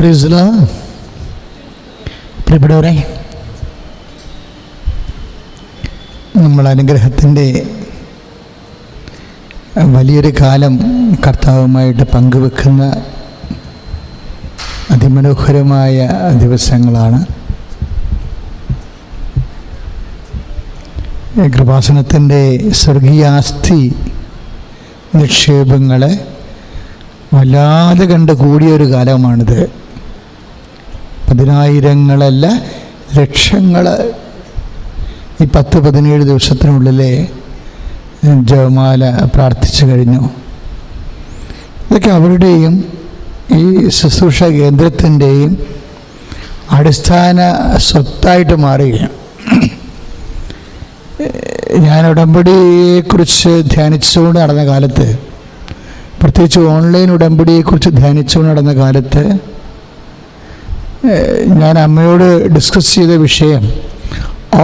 Praise the Lord. പ്രിയപ്പെട്ടവരെ, നമ്മൾ അനുഗ്രഹത്തിൻ്റെ വലിയൊരു കാലം കർത്താവുമായിട്ട് പങ്കുവെക്കുന്ന അതിമനോഹരമായ ദിവസങ്ങളാണ്. കൃപാസനത്തിൻ്റെ സ്വർഗീയാസ്തി നിക്ഷേപങ്ങളെ വല്ലാതെ കണ്ട് കൂടിയൊരു കാലമാണിത്. പതിനായിരങ്ങളല്ല, ലക്ഷങ്ങൾ ഈ 10-17 ദിവസത്തിനുള്ളിലെ ജപമാല പ്രാർത്ഥിച്ചു കഴിഞ്ഞു. ഇതൊക്കെ അവരുടെയും ഈ ശുശ്രൂഷ കേന്ദ്രത്തിൻ്റെയും അടിസ്ഥാന സ്വത്തായിട്ട് മാറുകയാണ്. ഞാൻ ഉടമ്പടിയെക്കുറിച്ച് ധ്യാനിച്ചുകൊണ്ട് നടന്ന കാലത്ത്, പ്രത്യേകിച്ച് ഓൺലൈൻ ഉടമ്പടിയെക്കുറിച്ച് ധ്യാനിച്ചുകൊണ്ട് നടന്ന കാലത്ത്, ഞാൻ അമ്മയോട് ഡിസ്കസ് ചെയ്ത വിഷയം,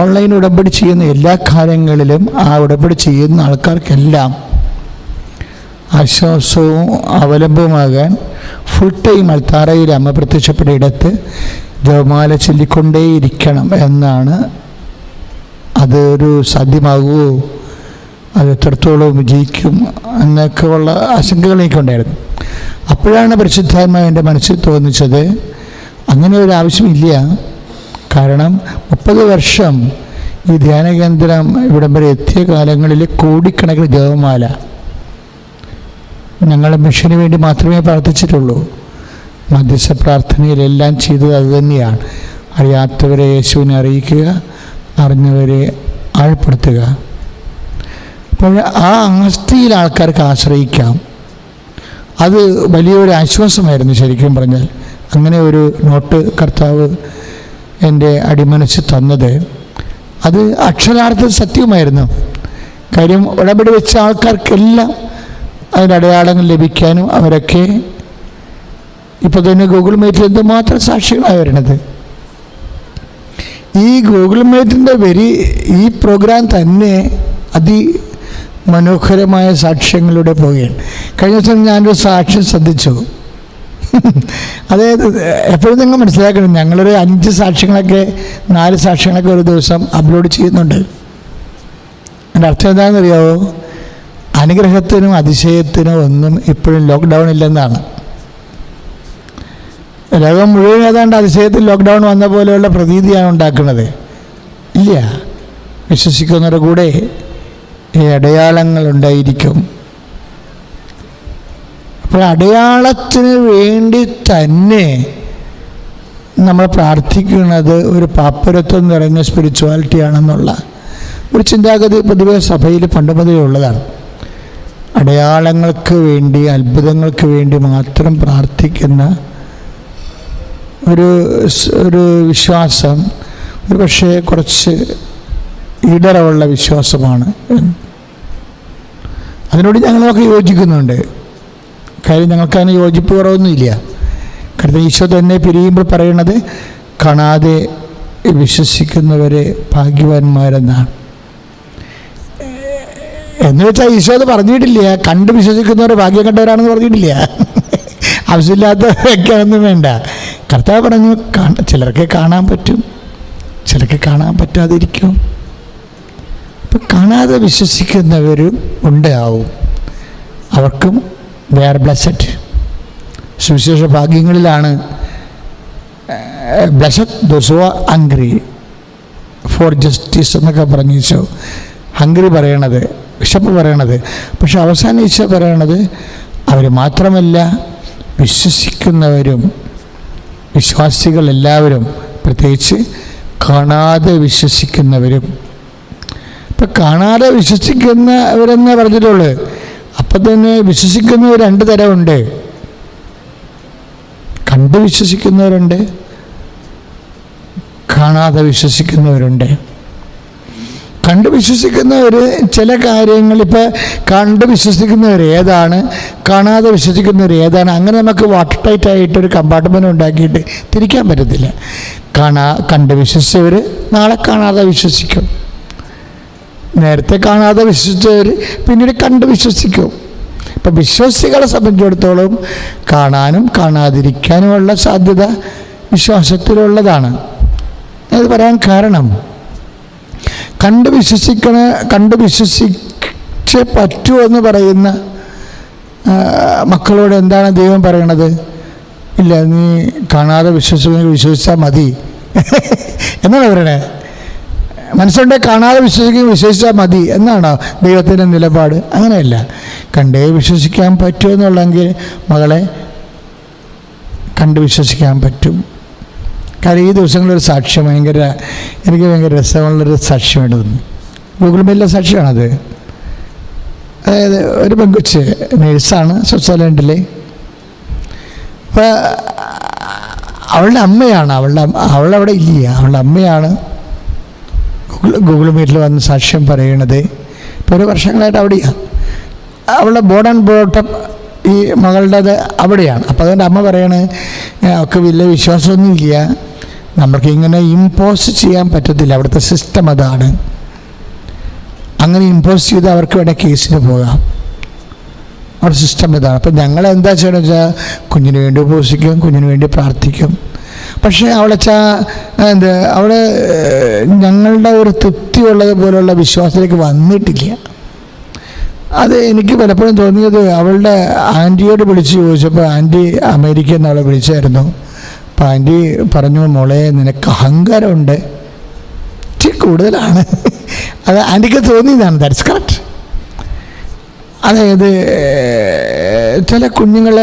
ഓൺലൈൻ ഉടമ്പടി ചെയ്യുന്ന എല്ലാ കാര്യങ്ങളിലും ആ ഉടമ്പടി ചെയ്യുന്ന ആൾക്കാർക്കെല്ലാം ആശ്വാസവും അവലംബവുമാകാൻ ഫുൾ ടൈം അൾത്താരയിൽ അമ്മ പ്രത്യക്ഷപ്പെട്ട ഇടത്ത് ജപമാല ചൊല്ലിക്കൊണ്ടേയിരിക്കണം എന്നാണ്. അതൊരു സാധ്യമാകുമോ, അത് എത്രത്തോളം വിജയിക്കും എന്നൊക്കെ ഉള്ള ആശങ്കകൾ എനിക്കുണ്ടായിരുന്നു. അപ്പോഴാണ് പരിശുദ്ധാത്മാവ് എൻ്റെ മനസ്സിൽ തോന്നിച്ചത്, അങ്ങനെ ഒരു ആവശ്യമില്ല. കാരണം 30 വർഷം ഈ ധ്യാനകേന്ദ്രം ഇവിടം വരെ എത്തിയ കാലങ്ങളിൽ കോടിക്കണക്കിന് ജപമാല ഞങ്ങളുടെ മിഷന് വേണ്ടി മാത്രമേ പ്രാർത്ഥിച്ചിട്ടുള്ളൂ. മധ്യസ്ഥ പ്രാർത്ഥനയിലെല്ലാം ചെയ്തത് അതുതന്നെയാണ്. അറിയാത്തവരെ യേശുവിനെ അറിയിക്കുക, അറിഞ്ഞവരെ ആഴപ്പെടുത്തുക. അപ്പോൾ ആ ആസ്തിയിൽ ആൾക്കാർക്ക് ആശ്രയിക്കാം. അത് വലിയൊരു ആശ്വാസമായിരുന്നു ശരിക്കും പറഞ്ഞാൽ. അങ്ങനെ ഒരു നോട്ട് കർത്താവ് എൻ്റെ അടിമനസ് തന്നത്, അത് അക്ഷരാർത്ഥത്തിൽ സത്യമായിരുന്നു. കാര്യം ഉടമ്പടി വെച്ച ആൾക്കാർക്കെല്ലാം അതിൻ്റെ അടയാളങ്ങൾ ലഭിക്കാനും അവരൊക്കെ ഇപ്പോൾ തന്നെ ഗൂഗിൾ മീറ്റിൽ എന്തുമാത്രം സാക്ഷികളായി വരുന്നത്. ഈ ഗൂഗിൾ മീറ്റിൻ്റെ ഈ പ്രോഗ്രാം തന്നെ അതിമനോഹരമായ സാക്ഷ്യങ്ങളിലൂടെ പോവുകയാണ്. കഴിഞ്ഞ ദിവസം ഞാനൊരു സാക്ഷ്യം ശ്രദ്ധിച്ചു. അതായത് എപ്പോഴും നിങ്ങൾ മനസ്സിലാക്കണം, ഞങ്ങളൊരു 5 സാക്ഷ്യങ്ങളൊക്കെ 4 സാക്ഷ്യങ്ങളൊക്കെ ഒരു ദിവസം അപ്ലോഡ് ചെയ്യുന്നുണ്ട്. എൻ്റെ അർത്ഥം എന്താണെന്ന് അറിയാമോ? അനുഗ്രഹത്തിനും അതിശയത്തിനും ഒന്നും ഇപ്പോഴും ലോക്ക്ഡൗൺ ഇല്ലെന്നാണ്. ലോകം മുഴുവൻ ഏതാണ്ട് അതിശയത്തിൽ ലോക്ക്ഡൗൺ വന്ന പോലെയുള്ള പ്രതീതിയാണ് ഉണ്ടാക്കുന്നത്. ഇല്ല, വിശ്വസിക്കുന്നവരുടെ കൂടെ ഈ അടയാളങ്ങൾ ഉണ്ടായിരിക്കും. അപ്പോൾ അടയാളത്തിന് വേണ്ടി തന്നെ നമ്മൾ പ്രാർത്ഥിക്കുന്നത് ഒരു പാപ്പരത്വം നിറഞ്ഞ സ്പിരിച്വാലിറ്റി ആണെന്നുള്ള ഒരു ചിന്താഗതി പൊതുവെ സഭയിൽ പണ്ട് മുതലേ ഉള്ളതാണ്. അടയാളങ്ങൾക്ക് വേണ്ടി, അത്ഭുതങ്ങൾക്ക് വേണ്ടി മാത്രം പ്രാർത്ഥിക്കുന്ന ഒരു വിശ്വാസം ഒരു പക്ഷേ കുറച്ച് ഇടറവുള്ള വിശ്വാസമാണ്. അതിനോട് ഞങ്ങളൊക്കെ യോജിക്കുന്നുണ്ട്. കാര്യം ഞങ്ങൾക്കതിന് യോജിപ്പ് കുറവൊന്നുമില്ല. കാരണം ഈശോ തന്നെ പിരിയുമ്പോൾ പറയണത് കാണാതെ വിശ്വസിക്കുന്നവരെ ഭാഗ്യവാന്മാരെന്നാണ്. എന്ന് വെച്ചാൽ ഈശോ അത് പറഞ്ഞിട്ടില്ല കണ്ട് വിശ്വസിക്കുന്നവരെ ഭാഗ്യം കണ്ടവരാണെന്ന് പറഞ്ഞിട്ടില്ല. ആവശ്യമില്ലാത്തവരൊക്കെയാണെന്നും വേണ്ട. കർത്താവ് പറഞ്ഞു, ചിലർക്ക് കാണാൻ പറ്റും, ചിലർക്ക് കാണാൻ പറ്റാതിരിക്കും. അപ്പം കാണാതെ വിശ്വസിക്കുന്നവരും ഉണ്ടാവും. അവർക്കും they are blessed. സുവിശേഷ ഭാഗ്യങ്ങളിലാണ് blessed those who are hungry for justice എന്നൊക്കെ പറഞ്ഞു ഈശോ. ഹംഗ്രി പറയണത്, വിശപ്പ് പറയണത്. പക്ഷെ അവസാനം ഈശോ പറയണത് അവർ മാത്രമല്ല, വിശ്വസിക്കുന്നവരും, വിശ്വാസികളെല്ലാവരും, പ്രത്യേകിച്ച് കാണാതെ വിശ്വസിക്കുന്നവരും. ഇപ്പം കാണാതെ വിശ്വസിക്കുന്നവരെന്നേ പറഞ്ഞിട്ടുള്ളൂ. അപ്പം തന്നെ വിശ്വസിക്കുന്നവർ 2 തരമുണ്ട്. കണ്ട് വിശ്വസിക്കുന്നവരുണ്ട്, കാണാതെ വിശ്വസിക്കുന്നവരുണ്ട്. കണ്ട് വിശ്വസിക്കുന്നവർ ചില കാര്യങ്ങൾ, ഇപ്പം കണ്ട് വിശ്വസിക്കുന്നവർ ഏതാണ്, കാണാതെ വിശ്വസിക്കുന്നവർ ഏതാണ്, അങ്ങനെ നമുക്ക് വാട്ടർ ടൈറ്റായിട്ടൊരു കമ്പാർട്ട്മെൻറ്റ് ഉണ്ടാക്കിയിട്ട് തിരിക്കാൻ പറ്റത്തില്ല. കണ്ട് വിശ്വസിച്ചവർ നാളെ കാണാതെ വിശ്വസിക്കും. നേരത്തെ കാണാതെ വിശ്വസിച്ചവർ പിന്നീട് കണ്ട് വിശ്വസിക്കും. ഇപ്പം വിശ്വാസികളെ സംബന്ധിച്ചിടത്തോളം കാണാനും കാണാതിരിക്കാനുമുള്ള സാധ്യത വിശ്വാസത്തിലുള്ളതാണ്. അത് പറയാൻ കാരണം, കണ്ട് വിശ്വസിച്ചേ പറ്റൂ എന്ന് പറയുന്ന മക്കളോട് എന്താണ് ദൈവം പറയണത്? ഇല്ല, നീ കാണാതെ വിശ്വസിച്ചാൽ മതി എന്നാണ് പറയണേ. മനസ്സുണ്ടെ കാണാതെ വിശ്വസിച്ചാൽ മതി എന്നാണോ ദൈവത്തിൻ്റെ നിലപാട്? അങ്ങനെയല്ല. കണ്ടേ വിശ്വസിക്കാൻ പറ്റുമെന്നുള്ളെങ്കിൽ മകളെ കണ്ട് വിശ്വസിക്കാൻ പറ്റും. കാര്യം ഈ ദിവസങ്ങളൊരു സാക്ഷ്യം എനിക്ക് ഭയങ്കര രസമുള്ളൊരു സാക്ഷ്യമായിട്ട് തോന്നി. ഗൂഗിൾ മീറ്റിലെ സാക്ഷ്യമാണത്. അതായത് ഒരു പെൺകൊച്ച് നേഴ്സാണ് സ്വിറ്റ്സർലൻഡിലെ. അപ്പോൾ അവളുടെ അമ്മയാണ്, അവളവിടെ ഇല്ല, അവളുടെ അമ്മയാണ് ഗൂഗിൾ മീറ്റിൽ വന്ന് സാക്ഷ്യം പറയണത്. ഇപ്പോൾ ഒരു വർഷങ്ങളായിട്ട് അവിടെയാണ്. അവളുടെ ബോർഡ് ആൻഡ് ബ്രോട്ടപ്പ് ഈ മകളുടേത് അവിടെയാണ്. അപ്പോൾ അതുകൊണ്ട് അമ്മ പറയണേ, അവൾക്ക് വലിയ വിശ്വാസമൊന്നുമില്ല, നമുക്ക് ഇങ്ങനെ ഇമ്പോസ് ചെയ്യാൻ പറ്റത്തില്ല, അവിടുത്തെ സിസ്റ്റം അതാണ്. അങ്ങനെ ഇമ്പോസ് ചെയ്ത് അവർക്ക് വേണ്ട കേസിന് പോകാം, അവിടെ സിസ്റ്റം ഇതാണ്. അപ്പം ഞങ്ങൾ എന്താ ചെയ്യണമെന്ന് വെച്ചാൽ കുഞ്ഞിന് വേണ്ടി ഉപവസിക്കും, കുഞ്ഞിന് വേണ്ടി പ്രാർത്ഥിക്കും. പക്ഷേ അവിടെ ഞങ്ങളുടെ ഒരു തൃപ്തിയുള്ളത് പോലുള്ള വിശ്വാസത്തിലേക്ക് വന്നിട്ടില്ല. അത് എനിക്ക് പലപ്പോഴും തോന്നിയത്, അവളുടെ ആൻറ്റിയോട് വിളിച്ച് ചോദിച്ചപ്പോൾ ആൻറ്റി അമേരിക്കയിൽ നിന്ന് അവളെ വിളിച്ചായിരുന്നു. അപ്പം ആൻറ്റി പറഞ്ഞു, മോളെ നിനക്ക് അഹങ്കാരമുണ്ട്, ഇച്ചിരി കൂടുതലാണ്. അത് ആൻറ്റിക്ക് തോന്നിയതാണ്. That's correct. അതായത് ചില കുഞ്ഞുങ്ങൾ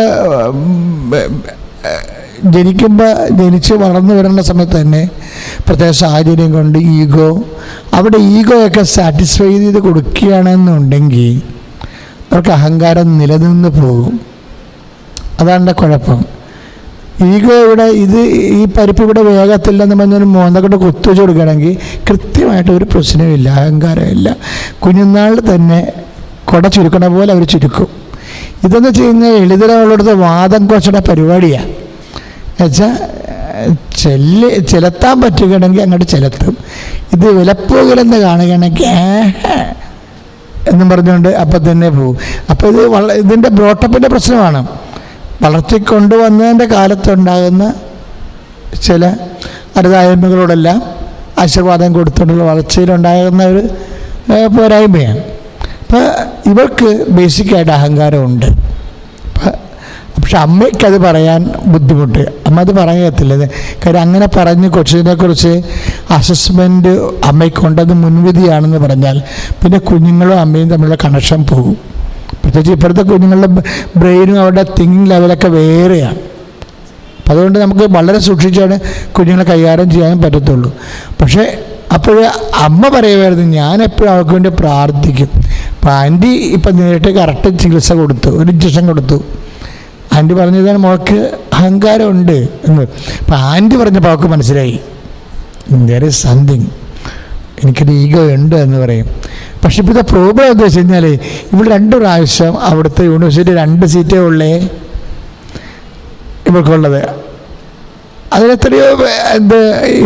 ജനിച്ച് വളർന്നു വരുന്ന സമയത്ത് തന്നെ പ്രത്യേക സാഹചര്യം കൊണ്ട് അവിടെ ഈഗോയൊക്കെ സാറ്റിസ്ഫൈ ചെയ്ത് കൊടുക്കുകയാണെന്നുണ്ടെങ്കിൽ അവർക്ക് അഹങ്കാരം നിലനിന്ന് പോകും. അതാണ് എൻ്റെ കുഴപ്പം. ഈഗോ ഈ പരിപ്പ് ഇവിടെ വേഗത്തില്ലെന്ന് പറഞ്ഞൊരു മോന്തക്കൊണ്ട് കുത്തുവെച്ച് കൊടുക്കുകയാണെങ്കിൽ കൃത്യമായിട്ട് ഒരു പ്രശ്നമില്ല, അഹങ്കാരമില്ല. കുഞ്ഞുനാളിൽ തന്നെ കുട ചുരുക്കണ പോലെ അവർ ചുരുക്കും. ഇതെന്ന് വെച്ച് കഴിഞ്ഞാൽ എളിതരമുള്ളടുത്ത് വാദം കുറച്ചുകൂടെ പരിപാടിയാണ്. എന്നുവെച്ചാൽ ചെലുത്താൻ പറ്റുകയാണെങ്കിൽ അങ്ങോട്ട് ചെലുത്തും. ഇത് വിലപ്പോകലെന്ന് കാണുകയാണെങ്കിൽ എന്നും പറഞ്ഞുകൊണ്ട് അപ്പം തന്നെ പോകും. അപ്പോൾ ഇതിൻ്റെ ബ്രോട്ടപ്പിൻ്റെ പ്രശ്നമാണ്. വളർത്തിക്കൊണ്ടുവന്നതിൻ്റെ കാലത്തുണ്ടാകുന്ന ചില അരുതായ്മകളോടെല്ലാം ആശീർവാദം കൊടുത്തുകൊണ്ടുള്ള വളർച്ചയിലുണ്ടാകുന്ന ഒരു പോരായ്മയാണ്. അപ്പോൾ ഇവർക്ക് ബേസിക്കായിട്ട് അഹങ്കാരമുണ്ട്. പക്ഷെ അമ്മയ്ക്കത് പറയാൻ ബുദ്ധിമുട്ട്. അമ്മ അത് പറയത്തില്ല. കാര്യം അങ്ങനെ പറഞ്ഞ് കൊച്ചിനെക്കുറിച്ച് അസസ്മെൻറ്റ് അമ്മയ്ക്കുണ്ടെന്ന് മുൻവിധിയാണെന്ന് പറഞ്ഞാൽ പിന്നെ കുഞ്ഞുങ്ങളും അമ്മയും തമ്മിലുള്ള കണക്ഷൻ പോകും. പ്രത്യേകിച്ച് ഇപ്പോഴത്തെ കുഞ്ഞുങ്ങളുടെ ബ്രെയിനും അവരുടെ തിങ്കിങ് ലെവലൊക്കെ വേറെയാണ്. അപ്പം അതുകൊണ്ട് നമുക്ക് വളരെ സൂക്ഷിച്ചാണ് കുഞ്ഞുങ്ങളെ കൈകാര്യം ചെയ്യാൻ പറ്റത്തുള്ളൂ. പക്ഷേ അപ്പോൾ അമ്മ പറയുമായിരുന്നു, ഞാനെപ്പോഴും അവൾക്ക് വേണ്ടി പ്രാർത്ഥിക്കും. അപ്പം ആൻറ്റി ഇപ്പം നേരിട്ട് കറക്റ്റ് ചികിത്സ കൊടുത്തു, ഒരു ഇഞ്ചക്ഷൻ കൊടുത്തു. ആൻറ്റി പറഞ്ഞതാണ് മോൾക്ക് അഹങ്കാരമുണ്ട് എന്ന്. അപ്പം ആൻറ്റി പറഞ്ഞപ്പോൾ അവൾക്ക് മനസ്സിലായി ദെയർ ഈസ് സംതിങ്, എനിക്കൊരു ഈഗോ ഉണ്ട് എന്ന് പറയും. പക്ഷെ ഇപ്പോഴത്തെ പ്രോബ്ലം എന്താ വെച്ച് കഴിഞ്ഞാൽ ഇവിടെ 2 പ്രാവശ്യം അവിടുത്തെ യൂണിവേഴ്സിറ്റി 2 സീറ്റേ ഉള്ളേ ഇവർക്കുള്ളത്. അതിലെത്രയോ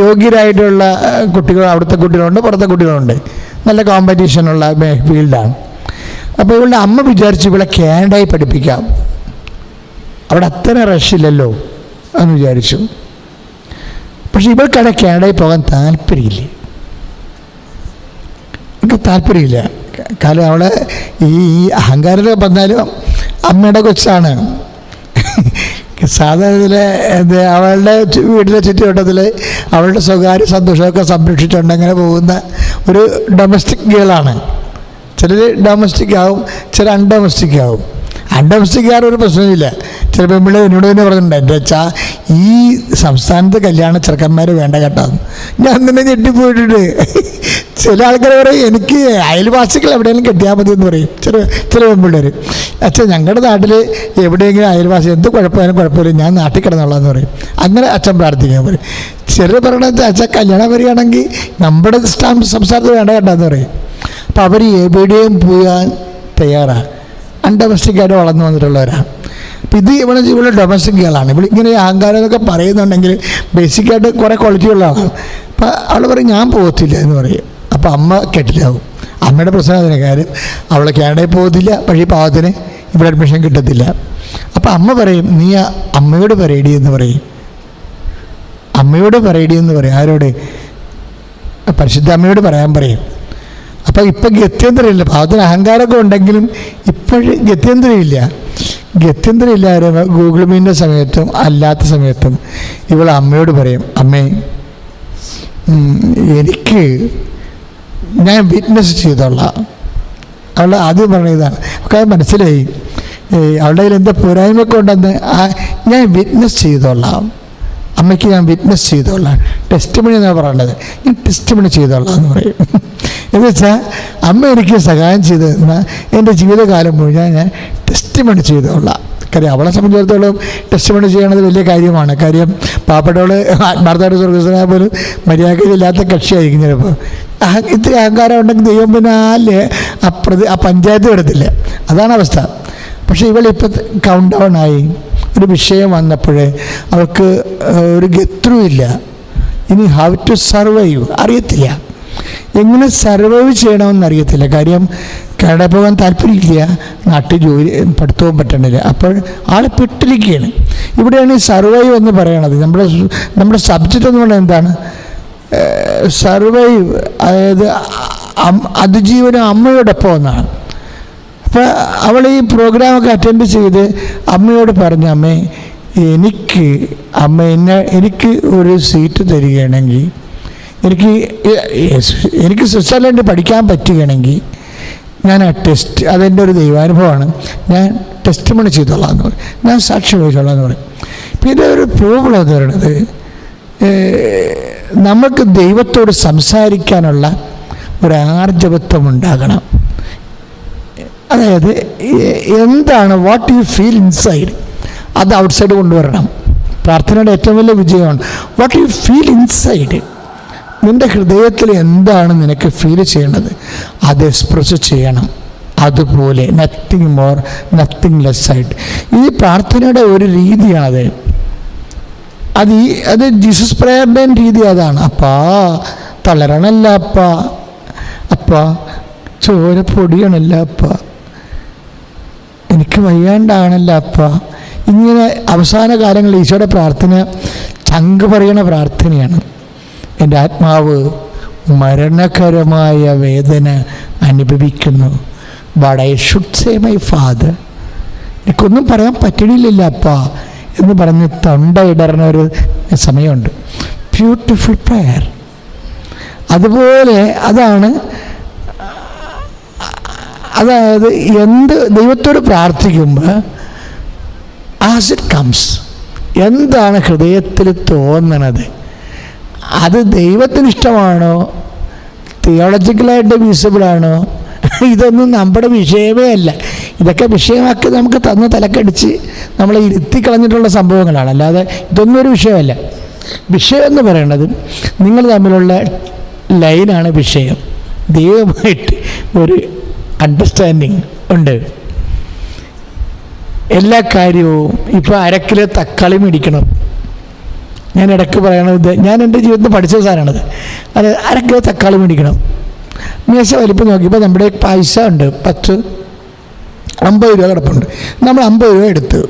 യോഗ്യരായിട്ടുള്ള കുട്ടികൾ അവിടുത്തെ കുട്ടികളുണ്ട്, പുറത്തെ കുട്ടികളുണ്ട്. നല്ല കോമ്പറ്റീഷനുള്ള ഫീൽഡാണ്. അപ്പോൾ ഇവളുടെ അമ്മ വിചാരിച്ചു ഇവിടെ കാനഡയിൽ പഠിപ്പിക്കാം, അവിടെ അത്ര റഷില്ലല്ലോ എന്ന് വിചാരിച്ചു. പക്ഷെ ഇവൾക്കവിടെ കാനഡയിൽ പോകാൻ താല്പര്യമില്ല. കാരണം അവളെ ഈ അഹങ്കാരത്തിൽ വന്നാലും അമ്മയുടെ കൊച്ചാണ്. സാധാരണ അവളുടെ വീട്ടിലെ ചുറ്റുവട്ടത്തിൽ അവളുടെ സ്വകാര്യ സന്തോഷമൊക്കെ സംരക്ഷിച്ചുകൊണ്ട് അങ്ങനെ പോകുന്ന ഒരു ഡൊമസ്റ്റിക് ഗേളാണ്. ചിലർ ഡൊമസ്റ്റിക് ആവും, ചില അൺഡൊമസ്റ്റിക് ആവും. അൺഡൊമസ്റ്റിക്കാർ ഒരു പ്രശ്നമില്ല. ചില പെൺപിള്ളേർ എന്നോട് തന്നെ പറഞ്ഞിട്ടുണ്ട്, എൻ്റെ അച്ഛാ ഈ സംസ്ഥാനത്ത് കല്യാണ ചെറുക്കന്മാർ വേണ്ട കേട്ടോ. ഞാൻ തന്നെ ഞെട്ടിപ്പോയിട്ടുണ്ട്. ചില ആൾക്കാർ പറയും എനിക്ക് അയൽവാസികൾ എവിടെയെങ്കിലും കെട്ടിയാൽ മതി എന്ന് പറയും. ചില പെൺപിള്ളേർ, അച്ഛൻ ഞങ്ങളുടെ നാട്ടിൽ എവിടെയെങ്കിലും അയൽവാസി എന്ത് കുഴപ്പമില്ല, ഞാൻ നാട്ടിൽ കിടന്നുള്ളതെന്ന് പറയും. അങ്ങനെ അച്ഛൻ പ്രാർത്ഥിക്കാൻ പറയും. ചിലർ പറയണത് അച്ഛൻ കല്യാണം വരികയാണെങ്കിൽ നമ്മുടെ സംസ്ഥാനത്ത് വേണ്ട കേട്ടോ എന്ന് പറയും. അപ്പോൾ അവർ എവിടെയും പോകാൻ തയ്യാറാണ്. അൺഡൊമസ്റ്റിക്കായിട്ട് വളർന്നു വന്നിട്ടുള്ളവരാണ്. അപ്പം ഇവിടെ ഡൊമസ്റ്റിക് ഗേളാണ്. ഇങ്ങനെ അഹങ്കാരം എന്നൊക്കെ പറയുന്നുണ്ടെങ്കിൽ ബേസിക്കായിട്ട് കുറേ ക്വാളിറ്റി ഉള്ള ആളാണ്. അപ്പം അവൾ പറയും ഞാൻ പോകത്തില്ല എന്ന് പറയും. അപ്പോൾ അമ്മ കെട്ടിലാവും. അമ്മയുടെ പ്രശ്നം അതിന് കാര്യം അവൾ കാനഡയിൽ പോകത്തില്ല, പക്ഷേ ഈ പാവത്തിന് ഇവിടെ അഡ്മിഷൻ കിട്ടത്തില്ല. അപ്പം അമ്മ പറയും, നീ അമ്മയോട് പറയടി എന്ന് പറയും. അമ്മയോട് പറയടി എന്ന് പറയും. ആരോട്? പരിശുദ്ധ അമ്മയോട് പറയാൻ പറയും. അപ്പം ഇപ്പം ഗത്യന്തരമില്ല. പാവത്തിന് അഹങ്കാരമൊക്കെ ഉണ്ടെങ്കിലും ഇപ്പോഴും ഗത്യന്തരമില്ല. ഗത്യന്തരമില്ലാതെ ഗൂഗിൾ മീറ്റിൻ്റെ സമയത്തും അല്ലാത്ത സമയത്തും ഇവൾ അമ്മയോട് പറയും, അമ്മേ എനിക്ക് ഞാൻ വിറ്റ്നസ് ചെയ്തോളാം. അവൾ ആദ്യം പറഞ്ഞതാണ്. ഒക്കെ മനസ്സിലായി അവളുടെ കയ്യിൽ എന്താ പോരായ്മയൊക്കെ ഉണ്ടെന്ന്. ഞാൻ വിറ്റ്നസ് ചെയ്തോളാം, അമ്മയ്ക്ക് ഞാൻ വിറ്റ്നസ് ചെയ്തോളാം. ടെസ്റ്റ് മണി എന്നാണ് പറയേണ്ടത്. ഞാൻ ടെസ്റ്റ് മണി ചെയ്തോളാം എന്ന് പറയും. എന്ന് വെച്ചാൽ അമ്മ എനിക്ക് സഹായം ചെയ്ത് തന്നാൽ എൻ്റെ ജീവിതകാലം മുഴുവൻ ഞാൻ ടെസ്റ്റ് മണി ചെയ്തോളാം. കാര്യം അവളെ സംബന്ധിച്ചിടത്തോളം ടെസ്റ്റ് മണി ചെയ്യണത് വലിയ കാര്യമാണ്. കാര്യം പാവപ്പെട്ടവൾ ആത്മാർത്ഥമായിട്ട് സ്വർഗസ്വനായ പോലും മര്യാദയില്ലാത്ത കക്ഷിയായിരിക്കും ചിലപ്പോൾ. ഇത്തിരി അഹങ്കാരം ഉണ്ടെങ്കിൽ ദൈവം പിന്നെ ആ പഞ്ചായത്ത് വിടത്തില്ല. അതാണ് അവസ്ഥ. പക്ഷേ ഇവളിപ്പോൾ കൗണ്ട് ഡൗൺ ആയി. ഒരു വിഷയം വന്നപ്പോൾ അവൾക്ക് ഒരു ഗത്രൂ ഇല്ല. ഇനി ഹൗ ടു സർവൈവ് അറിയത്തില്ല. എങ്ങനെ സർവൈവ് ചെയ്യണമെന്ന് അറിയത്തില്ല. കാര്യം കാനഡ പോകാൻ താല്പര്യമില്ല, നാട്ടിൽ ജോലി പഠിത്തവും പറ്റണില്ല. അപ്പോൾ ആൾ പെട്ടിരിക്കുകയാണ്. ഇവിടെയാണ് ഈ സർവൈവ് എന്ന് പറയണത്. നമ്മുടെ സബ്ജക്റ്റ് എന്ന് പറയുന്നത് എന്താണ്? സർവൈവ്, അതായത് അതിജീവനം അമ്മയോടൊപ്പം എന്നാണ്. അപ്പോൾ അവൾ ഈ പ്രോഗ്രാമൊക്കെ അറ്റൻഡ് ചെയ്ത് അമ്മയോട് പറഞ്ഞു, അമ്മേ എനിക്ക് ഒരു സീറ്റ് തരികയാണെങ്കിൽ, എനിക്ക് സ്വിറ്റ്സർലൻഡ് പഠിക്കാൻ പറ്റുകയാണെങ്കിൽ ഞാൻ ആ ടെസ്റ്റ്, അതെൻ്റെ ഒരു ദൈവാനുഭവമാണ്, ഞാൻ ടെസ്റ്റ് മണി ചെയ്തോളാം എന്ന് പറയും, ഞാൻ സാക്ഷ്യം വഹിച്ചോളാം എന്ന് പറയും. പിന്നെ ഒരു പ്രോബ്ലം എന്ന് പറയുന്നത്, നമുക്ക് ദൈവത്തോട് സംസാരിക്കാനുള്ള ഒരു ആർജവത്വം ഉണ്ടാകണം. അതായത് എന്താണ് വാട്ട് യു ഫീൽ ഇൻസൈഡ്, അത് ഔട്ട്സൈഡ് കൊണ്ടുവരണം. പ്രാർത്ഥനയുടെ ഏറ്റവും വലിയ വിജയമാണ് വാട്ട് യു ഫീൽ ഇൻസൈഡ്. നിൻ്റെ ഹൃദയത്തിൽ എന്താണ് നിനക്ക് ഫീൽ ചെയ്യേണ്ടത് അത് എക്സ്പ്രസ് ചെയ്യണം. അതുപോലെ നത്തിങ് മോർ നത്തിങ് ലെസ് ആയിട്ട്. ഈ പ്രാർത്ഥനയുടെ ഒരു രീതിയാണത്. അത് ജീസസ് പ്രേയറിൻ്റെ രീതി അതാണ്. അപ്പാ തളരണല്ല അപ്പാ ചോര പൊടിയണല്ല അപ്പാ, എനിക്ക് വയ്യാണ്ടാണല്ല അപ്പാ. ഇങ്ങനെ അവസാന കാലങ്ങളിൽ ഈശോയുടെ പ്രാർത്ഥന ചങ്ക് പറയണ പ്രാർത്ഥനയാണ്. എൻ്റെ ആത്മാവ് മരണകരമായ വേദന അനുഭവിക്കുന്നു. But I should say my father, എനിക്കൊന്നും പറയാൻ പറ്റണില്ല അപ്പാ എന്ന് പറഞ്ഞ് തൊണ്ട ഇടറുന്ന ഒരു സമയമുണ്ട്. Beautiful prayer. അതുപോലെ അതായത് എന്ത് ദൈവത്തോട് പ്രാർത്ഥിക്കുമ്പോൾ ആസ് ഇറ്റ് കംസ്, എന്താണ് ഹൃദയത്തിൽ തോന്നണത് അത് ദൈവത്തിന് ഇഷ്ടമാണോ, തിയോളജിക്കലായിട്ട് വിസിബിളാണോ, ഇതൊന്നും നമ്മുടെ വിഷയമേ അല്ല. ഇതൊക്കെ വിഷയമാക്കി നമുക്ക് തന്ന് തലക്കടിച്ച് നമ്മളെ ഇരുത്തി കളഞ്ഞിട്ടുള്ള സംഭവങ്ങളാണ്. അല്ലാതെ ഇതൊന്നും ഒരു വിഷയമല്ല. വിഷയം എന്ന് പറയുന്നത് നിങ്ങൾ തമ്മിലുള്ള ലൈനാണ് വിഷയം. ദൈവമായിട്ട് ഒരു അണ്ടർസ്റ്റാൻഡിങ് ഉണ്ട്. എല്ലാ കാര്യവും ഇപ്പോൾ അരക്കിലോ തക്കാളി മേടിക്കണം. ഞാൻ ഇടയ്ക്ക് പറയണത്, ഞാൻ എൻ്റെ ജീവിതത്തിൽ പഠിച്ച സാധനമാണത്. അത് അരക്കിലോ തക്കാളി മേടിക്കണം. മേശ വലിപ്പം നോക്കിയപ്പോൾ നമ്മുടെ പൈസ ഉണ്ട്, 50 രൂപ കിടപ്പുണ്ട്. നമ്മൾ 50 രൂപ എടുത്ത്.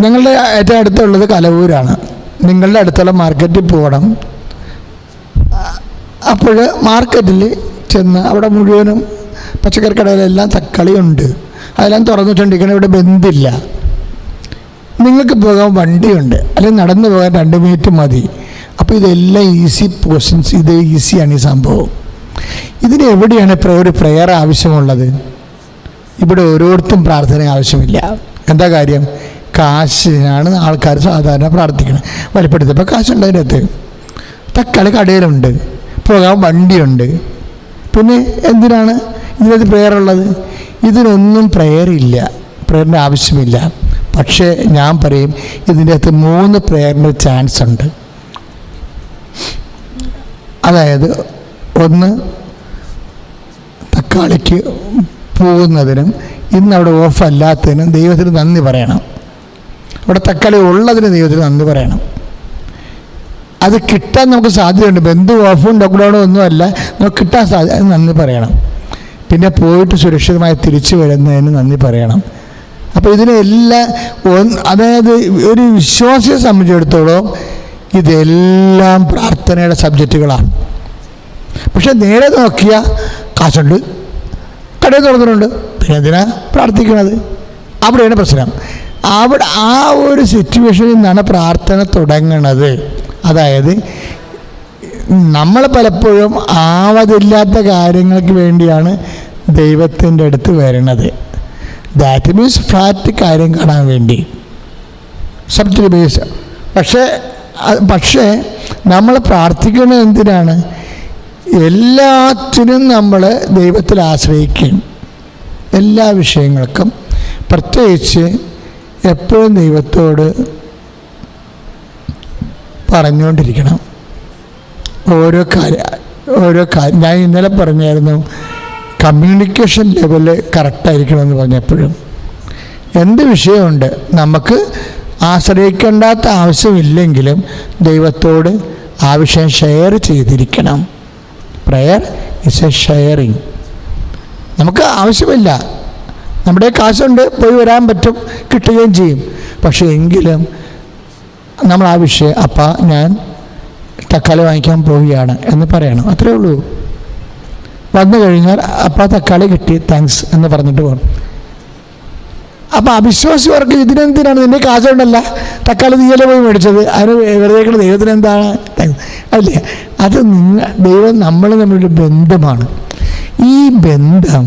ഞങ്ങളുടെ ഏറ്റവും അടുത്തുള്ളത് കലവൂരാണ്. നിങ്ങളുടെ അടുത്തുള്ള മാർക്കറ്റിൽ പോകണം. അപ്പോൾ മാർക്കറ്റിൽ ചെന്ന് അവിടെ മുഴുവനും പച്ചക്കറി കടയിലെല്ലാം തക്കാളി ഉണ്ട്. അതെല്ലാം തുറന്നിട്ടുണ്ടിരിക്കണം. ഇവിടെ ബന്ധില്ല. നിങ്ങൾക്ക് പോകാൻ വണ്ടിയുണ്ട്, അല്ലെങ്കിൽ നടന്നു പോകാൻ 2 മിനിറ്റ് മതി. അപ്പോൾ ഇതെല്ലാം ഈസി ക്വസ്റ്റ്യൻസ്. ഇത് ഈസിയാണ് ഈ സംഭവം. ഇതിന് എവിടെയാണ് ഒരു പ്രെയർ ആവശ്യമുള്ളത്? ഇവിടെ ഓരോരുത്തരും പ്രാർത്ഥന ആവശ്യമില്ല. എന്താ കാര്യം? കാശിനാണ് ആൾക്കാർ സാധാരണ പ്രാർത്ഥിക്കുന്നത്. വലിപ്പെടുത്തപ്പോൾ കാശുണ്ട്, അതിനകത്ത് തക്കാളി കടയിലുണ്ട്, പോകാൻ വണ്ടിയുണ്ട്. പിന്നെ എന്തിനാണ് ഇതിനകത്ത് പ്രെയർ ഉള്ളത്? ഇതിനൊന്നും പ്രെയറില്ല, പ്രെയറിൻ്റെ ആവശ്യമില്ല. പക്ഷേ ഞാൻ പറയും, ഇതിൻ്റെ അകത്ത് 3 പ്രെയറിൻ്റെ ചാൻസ് ഉണ്ട്. അതായത് ഒന്ന്, തക്കാളിക്ക് പോകുന്നതിനും ഇന്നവിടെ ഓഫല്ലാത്തതിനും ദൈവത്തിന് നന്ദി പറയണം. അവിടെ തക്കാളി ഉള്ളതിന് ദൈവത്തിന് നന്ദി പറയണം. അത് കിട്ടാൻ നമുക്ക് സാധ്യതയുണ്ട്. ബന്ധു ഓഫും ലോക്ക്ഡൗണും ഒന്നുമല്ല, നമുക്ക് കിട്ടാൻ സാധ്യത, നന്ദി പറയണം. പിന്നെ പോയിട്ട് സുരക്ഷിതമായി തിരിച്ചു വരുന്നതിന് നന്ദി പറയണം. അപ്പോൾ ഇതിനെല്ലാം അതായത് ഒരു വിശ്വാസിയെ സംബന്ധിച്ചിടത്തോളം ഇതെല്ലാം പ്രാർത്ഥനയുടെ സബ്ജക്റ്റുകളാണ്. പക്ഷെ നേരെ നോക്കിയാൽ കാശുണ്ട്, കടയിൽ തുറന്നിട്ടുണ്ട്, പിന്നെ എന്തിനാ പ്രാർത്ഥിക്കണത്? അവിടെയാണ് പ്രശ്നം. അവിടെ ആ ഒരു സിറ്റുവേഷനിൽ നിന്നാണ് പ്രാർത്ഥന തുടങ്ങണത്. അതായത് നമ്മൾ പലപ്പോഴും ആവതില്ലാത്ത കാര്യങ്ങൾക്ക് വേണ്ടിയാണ് ദൈവത്തിൻ്റെ അടുത്ത് വരണത്. ദാറ്റ് മീൻസ് ഫ്ലാറ്റ് കാര്യം കാണാൻ വേണ്ടി, സബ്ജക്റ്റ് ബേസ്. പക്ഷേ നമ്മൾ പ്രാർത്ഥിക്കുന്നത് എന്തിനാണ്? എല്ലാത്തിനും നമ്മൾ ദൈവത്തിൽ ആശ്രയിക്കും. എല്ലാ വിഷയങ്ങൾക്കും പ്രത്യേകിച്ച് എപ്പോഴും ദൈവത്തോട് പറഞ്ഞുകൊണ്ടിരിക്കണം. ഓരോ കാര്യം ഞാൻ ഇന്നലെ പറഞ്ഞായിരുന്നു, കമ്മ്യൂണിക്കേഷൻ ലെവല് കറക്റ്റായിരിക്കണമെന്ന് പറഞ്ഞപ്പോഴും എന്ത് വിഷയമുണ്ട് നമുക്ക് ആശ്രയിക്കേണ്ടാത്ത ആവശ്യമില്ലെങ്കിലും ദൈവത്തോട് ആ വിഷയം ഷെയർ ചെയ്തിരിക്കണം. Prayer is a sharing. നമുക്ക് ആവശ്യമില്ല, നമ്മുടെ കാശുണ്ട്, പോയി വരാൻ പറ്റും, കിട്ടുകയും ചെയ്യും. പക്ഷേ എങ്കിലും നമ്മൾ ആ വിഷയം അപ്പാ ഞാൻ തക്കാളി വാങ്ങിക്കാൻ പോവുകയാണ് എന്ന് പറയണം. അത്രേ ഉള്ളൂ. വന്നു കഴിഞ്ഞാൽ അപ്പാ തക്കാളി കിട്ടി, താങ്ക്സ് എന്ന് പറഞ്ഞിട്ട് പോകണം. അപ്പോൾ അവിശ്വാസിവർക്ക് ഇതിനെന്തിനാണ്? നിൻ്റെ കാശുണ്ടല്ല, തക്കാളി നീയല്ലേ പോയി മേടിച്ചത്, അതിന് വെറുതെ ദൈവത്തിനെന്താണ് അല്ലേ? അത് ദൈവം നമ്മൾ തമ്മിലൊരു ബന്ധമാണ്. ഈ ബന്ധം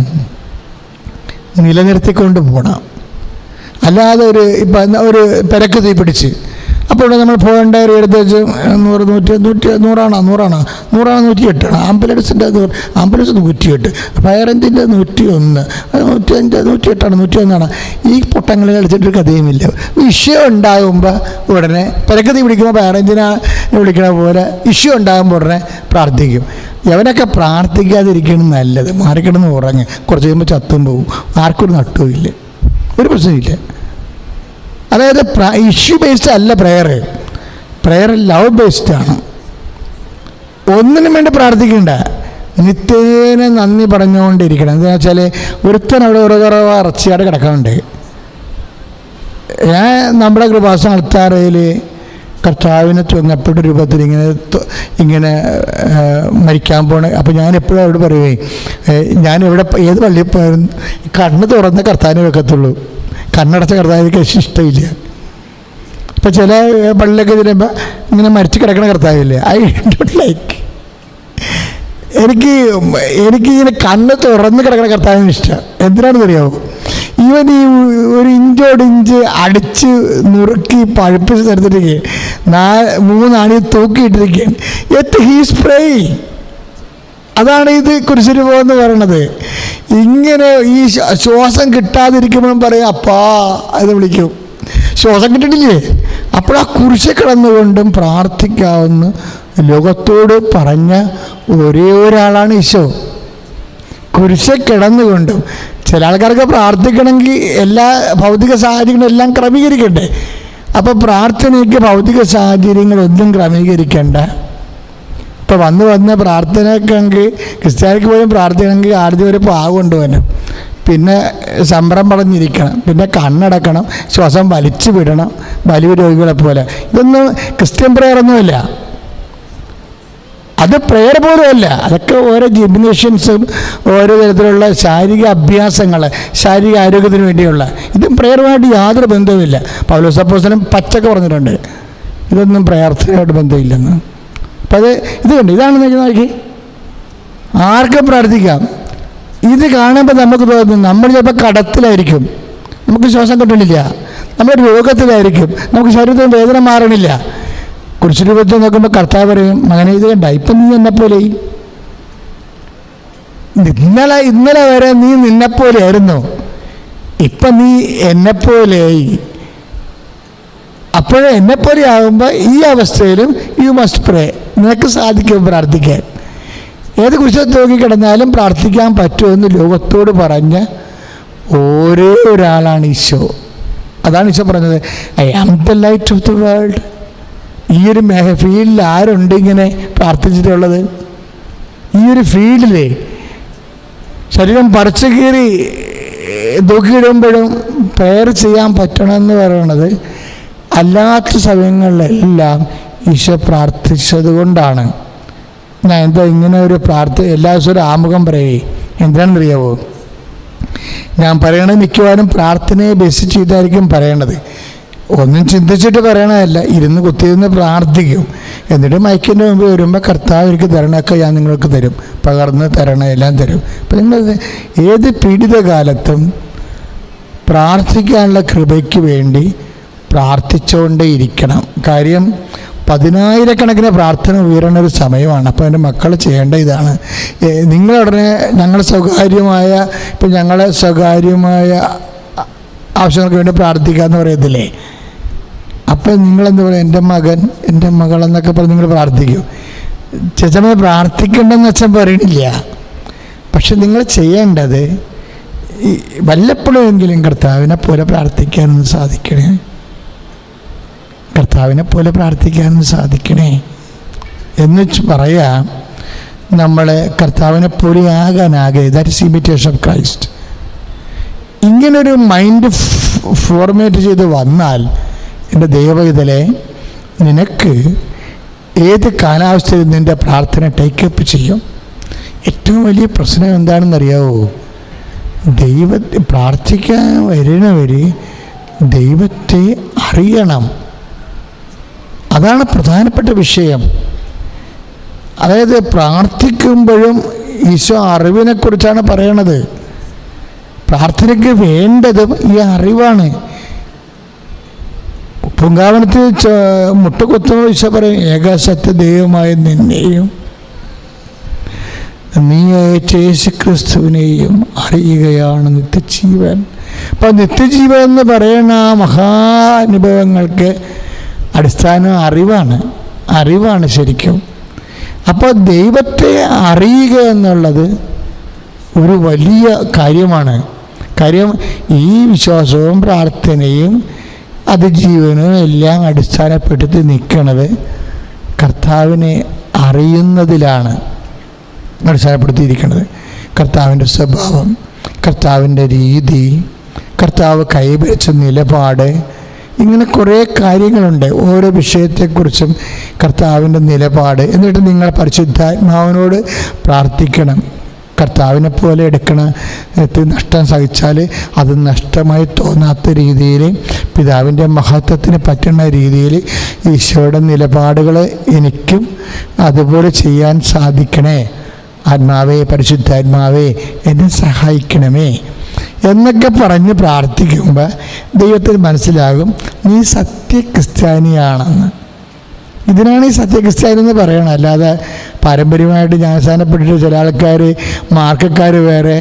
നിലനിർത്തിക്കൊണ്ട് പോകണം. അല്ലാതെ ഒരു പെരക്ക് തീ പിടിച്ച് അപ്പോൾ നമ്മൾ പോകേണ്ട ഒരു എടുത്ത് വെച്ച് 100 100 108 ആംബുലൻസിൻ്റെ 108, ഫയർ എഞ്ചിൻ്റെ 101, 105 108 101. ഈ പൊട്ടങ്ങൾ കളിച്ചിട്ടൊരു കഥയുമില്ല. വിഷയം ഉണ്ടാകുമ്പോൾ ഉടനെ പെരക്ക് തീ പിടിക്കുമ്പോൾ ഫയർ എഞ്ചിനെ വിളിക്കണ പോലെ ഇഷ്യൂ ഉണ്ടാകുമ്പോൾ ഉടനെ പ്രാർത്ഥിക്കും. എവനൊക്കെ പ്രാർത്ഥിക്കാതിരിക്കണം നല്ലത്. മാറിക്കിടന്ന് ഉറങ്ങ്, കുറച്ച് കഴിയുമ്പോൾ ചത്തും പോവും. ആർക്കൊരു നട്ടുമില്ല, ഒരു പ്രശ്നമില്ല. അതായത് ഇഷ്യൂ ബേസ്ഡ് അല്ല പ്രയർ. പ്രയർ ലവ് ബേസ്ഡാണ്. ഒന്നിനും വേണ്ടി പ്രാർത്ഥിക്കണ്ട, നിത്യേന നന്ദി പറഞ്ഞുകൊണ്ടിരിക്കണം. എന്താ വെച്ചാൽ ഒരുത്തൻ അവിടെ ഒരു ഇറച്ചിയായിട്ട് കിടക്കാറുണ്ട്. ഞാൻ നമ്മുടെ കൃപാസന അൾത്താരയിൽ കർത്താവിനെ ചുങ്ങപ്പെട്ട രൂപത്തിൽ ഇങ്ങനെ മരിക്കാൻ പോണേ. അപ്പോൾ ഞാൻ എപ്പോഴും അവിടെ പറയുകയും, ഞാൻ എവിടെ ഏത് പള്ളിയിൽ പോയാലും കണ്ണ് തുറന്ന് കർത്താവിനെ വെക്കത്തുള്ളൂ, കണ്ണടച്ച കർത്താവിക്ക് ഇഷ്ടമില്ല. ഇപ്പം ചില പള്ളിയിലൊക്കെ ചെല്ലുമ്പോൾ ഇങ്ങനെ മരിച്ച് കിടക്കണ കർത്താവില്ലേ, ഐ ഡോണ്ട് ലൈക്ക്. എനിക്കിങ്ങനെ കണ്ണ് തുറന്ന് കിടക്കണ കർത്താവിന് ഇഷ്ടം. എന്തിനാണെന്ന് അറിയാമോ? ഇവൻ ഈ ഒരു ഇഞ്ചോടിഞ്ച് അടിച്ച് നുറുക്കി പഴുപ്പിച്ച് തരത്തിരിക്കുകയാണ്, 3 അണി തൂക്കിയിട്ടിരിക്കുകയാണ്. Yet he's praying. അതാണ് ഇത് കുരിശുരൂപം എന്ന് പറയണത്. ഇങ്ങനെ ഈ ശ്വാസം കിട്ടാതിരിക്കുമ്പോഴും പറയും അപ്പാ എന്ന് വിളിക്കും. ശ്വാസം കിട്ടണില്ലേ? അപ്പോൾ ആ കുരിശിൽ കിടന്നുകൊണ്ടും പ്രാർത്ഥിക്കാവുന്ന ലോകത്തോട് പറഞ്ഞ ഒരേ ഒരാളാണ് ഈശോ. കുരിശിൽ കിടന്നുകൊണ്ടും. ചില ആൾക്കാർക്ക് പ്രാർത്ഥിക്കണമെങ്കിൽ എല്ലാ ഭൗതിക സാഹചര്യങ്ങളും എല്ലാം ക്രമീകരിക്കണ്ടേ. അപ്പോൾ പ്രാർത്ഥനയ്ക്ക് ഭൗതിക സാഹചര്യങ്ങളൊന്നും ക്രമീകരിക്കേണ്ട. ഇപ്പോൾ വന്ന് പ്രാർത്ഥനയ്ക്കെങ്കിൽ ക്രിസ്ത്യാനിക്ക് പോലും പ്രാർത്ഥിക്കണമെങ്കിൽ ആദ്യം ഒരു പാവ് കൊണ്ടുപോകണം, പിന്നെ സംഭ്രം പറഞ്ഞിരിക്കണം, പിന്നെ കണ്ണടക്കണം, ശ്വാസം വലിച്ചു വിടണം, വലിയ രോഗികളെ പോലെ. ഇതൊന്നും ക്രിസ്ത്യൻ പ്രെയറൊന്നുമില്ല, അത് പ്രെയർ പോലുമല്ല. അതൊക്കെ ഓരോ ജിംനേഷ്യൻസും ഓരോ തരത്തിലുള്ള ശാരീരിക അഭ്യാസങ്ങൾ, ശാരീരിക ആരോഗ്യത്തിന് വേണ്ടിയുള്ള. ഇതും പ്രെയറുമായിട്ട് യാതൊരു ബന്ധവുമില്ല. പൗലോസ് അപ്പോസ്തലൻ പച്ചക്ക് പറഞ്ഞിട്ടുണ്ട് ഇതൊന്നും പ്രാർത്ഥനയായിട്ട് ബന്ധമില്ലെന്ന്. അപ്പം ഇത് കണ്ട് ഇതാണ് നോക്കി ആർക്കും പ്രാർത്ഥിക്കാം. ഇത് കാണുമ്പോൾ നമുക്ക് തോന്നും നമ്മൾ ചിലപ്പോൾ കടത്തിലായിരിക്കും, നമുക്ക് ശ്വാസം കിട്ടണില്ല, നമ്മൾ രോഗത്തിലായിരിക്കും, നമുക്ക് ശരീരത്തിന് വേദന മാറണില്ല. കുരിശ് രൂപത്തിൽ നോക്കുമ്പോൾ കർത്താവ് പറയും, മകനെ ഇത് കണ്ട ഇപ്പം നീ എന്നെപ്പോലെ, ഇന്നലെ വരെ നീ നിന്നെപ്പോലെ ആയിരുന്നു, ഇപ്പം നീ എന്നെപ്പോലെയായി. അപ്പോഴും എന്നെപ്പോലെ ആകുമ്പോൾ ഈ അവസ്ഥയിലും യു മസ്റ്റ് പ്രേ, നിനക്ക് സാധിക്കും പ്രാർത്ഥിക്കാൻ. ഏത് കുരിശത്ത് നോക്കിക്കിടന്നാലും പ്രാർത്ഥിക്കാൻ പറ്റുമെന്ന് ലോകത്തോട് പറഞ്ഞ ഒരേ ഒരാളാണ് ഈശോ. അതാണ് ഈശോ പറഞ്ഞത്, I am the light of the world. ഈ ഒരു ഫീൽഡിൽ ആരുണ്ട് ഇങ്ങനെ പ്രാർത്ഥിച്ചിട്ടുള്ളത്? ഈ ഒരു ഫീൽഡിൽ ശരീരം പറിച്ചു കീറി തൂക്കിയിടുമ്പോഴും പ്രേയർ ചെയ്യാൻ പറ്റണമെന്ന് പറയുന്നത് അല്ലാത്ത സമയങ്ങളിലെല്ലാം ഈശോ പ്രാർത്ഥിച്ചത് കൊണ്ടാണ്. ഞാൻ എന്താ ഇങ്ങനെ ഒരു എല്ലാ ദിവസവും ഒരു ആമുഖം പറയുകയെ എന്താണെന്നറിയാവോ? ഞാൻ പറയണത് മിക്കവാറും പ്രാർത്ഥനയെ ബേസ് ചെയ്തായിരിക്കും പറയണത്. ഒന്നും ചിന്തിച്ചിട്ട് പറയണതല്ല, ഇരുന്ന് കുത്തിയിരുന്ന് പ്രാർത്ഥിക്കും. എന്നിട്ട് മൈക്കിൻ്റെ മുമ്പ് വരുമ്പോൾ കർത്താവ് എനിക്ക് തരണമൊക്കെ ഞാൻ നിങ്ങൾക്ക് തരും, പകർന്ന് തരണം, എല്ലാം തരും. അപ്പം നിങ്ങൾ ഏത് പീഡിതകാലത്തും പ്രാർത്ഥിക്കാനുള്ള കൃപയ്ക്ക് വേണ്ടി പ്രാർത്ഥിച്ചുകൊണ്ടേ ഇരിക്കണം. കാര്യം 10,000-കണക്കിന് പ്രാർത്ഥന ഉയരുന്ന ഒരു സമയമാണ്. അപ്പോൾ എൻ്റെ മക്കൾ ചെയ്യേണ്ട ഇതാണ്. നിങ്ങളുടനെ ഞങ്ങളെ സ്വകാര്യമായ ആവശ്യങ്ങൾക്ക് വേണ്ടി പ്രാർത്ഥിക്കാമെന്ന് പറയത്തില്ലേ? അപ്പോൾ നിങ്ങളെന്താ പറയുക, എൻ്റെ മകൻ, എൻ്റെ മകളെന്നൊക്കെ പറഞ്ഞ് നിങ്ങൾ പ്രാർത്ഥിക്കും. ചേച്ചമ്മ പ്രാർത്ഥിക്കണ്ടെന്ന് അച്ഛൻ പറയണില്ല. പക്ഷെ നിങ്ങൾ ചെയ്യേണ്ടത് വല്ലപ്പോഴെങ്കിലും കർത്താവിനെ പോലെ പ്രാർത്ഥിക്കാനൊന്ന് സാധിക്കണേ, കർത്താവിനെ പോലെ പ്രാർത്ഥിക്കാനൊന്ന് സാധിക്കണേ എന്ന് പറയാം. നമ്മളെ കർത്താവിനെ പോലെ ആകാനാകെ, that is imitation of Christ. ഇങ്ങനൊരു മൈൻഡ് ഫോർമേറ്റ് ചെയ്ത് വന്നാൽ എൻ്റെ ദൈവവേദലെ, നിനക്ക് ഏത് കാലാവസ്ഥയിൽ നിൻ്റെ പ്രാർത്ഥന ടേക്കപ്പ് ചെയ്യും. ഏറ്റവും വലിയ പ്രശ്നം എന്താണെന്നറിയാവോ? ദൈവത്തെ പ്രാർത്ഥിക്കാൻ വരുന്നവർ ദൈവത്തെ അറിയണം. അതാണ് പ്രധാനപ്പെട്ട വിഷയം. അതായത് പ്രാർത്ഥിക്കുമ്പോഴും ഈശോ അറിവിനെക്കുറിച്ചാണ് പറയണത്. പ്രാർത്ഥനയ്ക്ക് വേണ്ടതും ഈ അറിവാണ്. പൂങ്കാവനത്തിൽ മുട്ടുകുത്തുമ്പോൾ ഈശോ പറയും, ഏകസത്യ ദൈവമായ നിന്നെയും നീ അയച്ച യേശുക്രിസ്തുവിനെയും അറിയുകയാണ് നിത്യജീവൻ. അപ്പം നിത്യജീവൻ എന്ന് പറയുന്ന ആ മഹാനുഭവങ്ങൾക്ക് അടിസ്ഥാനം അറിവാണ് ശരിക്കും. അപ്പോൾ ദൈവത്തെ അറിയുക എന്നുള്ളത് ഒരു വലിയ കാര്യമാണ്. കാര്യം ഈ വിശ്വാസവും പ്രാർത്ഥനയും അതിജീവനവും എല്ലാം അടിസ്ഥാനപ്പെടുത്തി നിൽക്കുന്നത് കർത്താവിനെ അറിയുന്നതിലാണ് അടിസ്ഥാനപ്പെടുത്തിയിരിക്കുന്നത്. കർത്താവിൻ്റെ സ്വഭാവം, കർത്താവിൻ്റെ രീതി, കർത്താവ് കൈവരിച്ച നിലപാട്, ഇങ്ങനെ കുറേ കാര്യങ്ങളുണ്ട്. ഓരോ വിഷയത്തെക്കുറിച്ചും കർത്താവിൻ്റെ നിലപാട്. എന്നിട്ട് നിങ്ങൾ പരിശുദ്ധാത്മാവിനോട് പ്രാർത്ഥിക്കണം. കർത്താവിനെ പോലെ എടുക്കണ നഷ്ടം സഹിച്ചാൽ അത് നഷ്ടമായി തോന്നാത്ത രീതിയിൽ, പിതാവിൻ്റെ മഹത്വത്തിന് പറ്റുന്ന രീതിയിൽ ഈശോയുടെ നിലപാടുകൾ എനിക്കും അതുപോലെ ചെയ്യാൻ സാധിക്കണേ. ആത്മാവേ, പരിശുദ്ധാത്മാവേ, എന്നെ സഹായിക്കണമേ എന്നൊക്കെ പറഞ്ഞ് പ്രാർത്ഥിക്കുമ്പോൾ ദൈവത്തിന് മനസ്സിലാകും നീ സത്യക്രിസ്ത്യാനിയാണെന്ന്. ഇതിനാണ് ഈ സത്യക്രിസ്ത്യാനി എന്ന് പറയണം. അല്ലാതെ പാരമ്പര്യമായിട്ട് ജ്ഞാനസ്ഥാനപ്പെട്ടിട്ട് ചില ആൾക്കാർ മാർക്കക്കാർ വേറെ,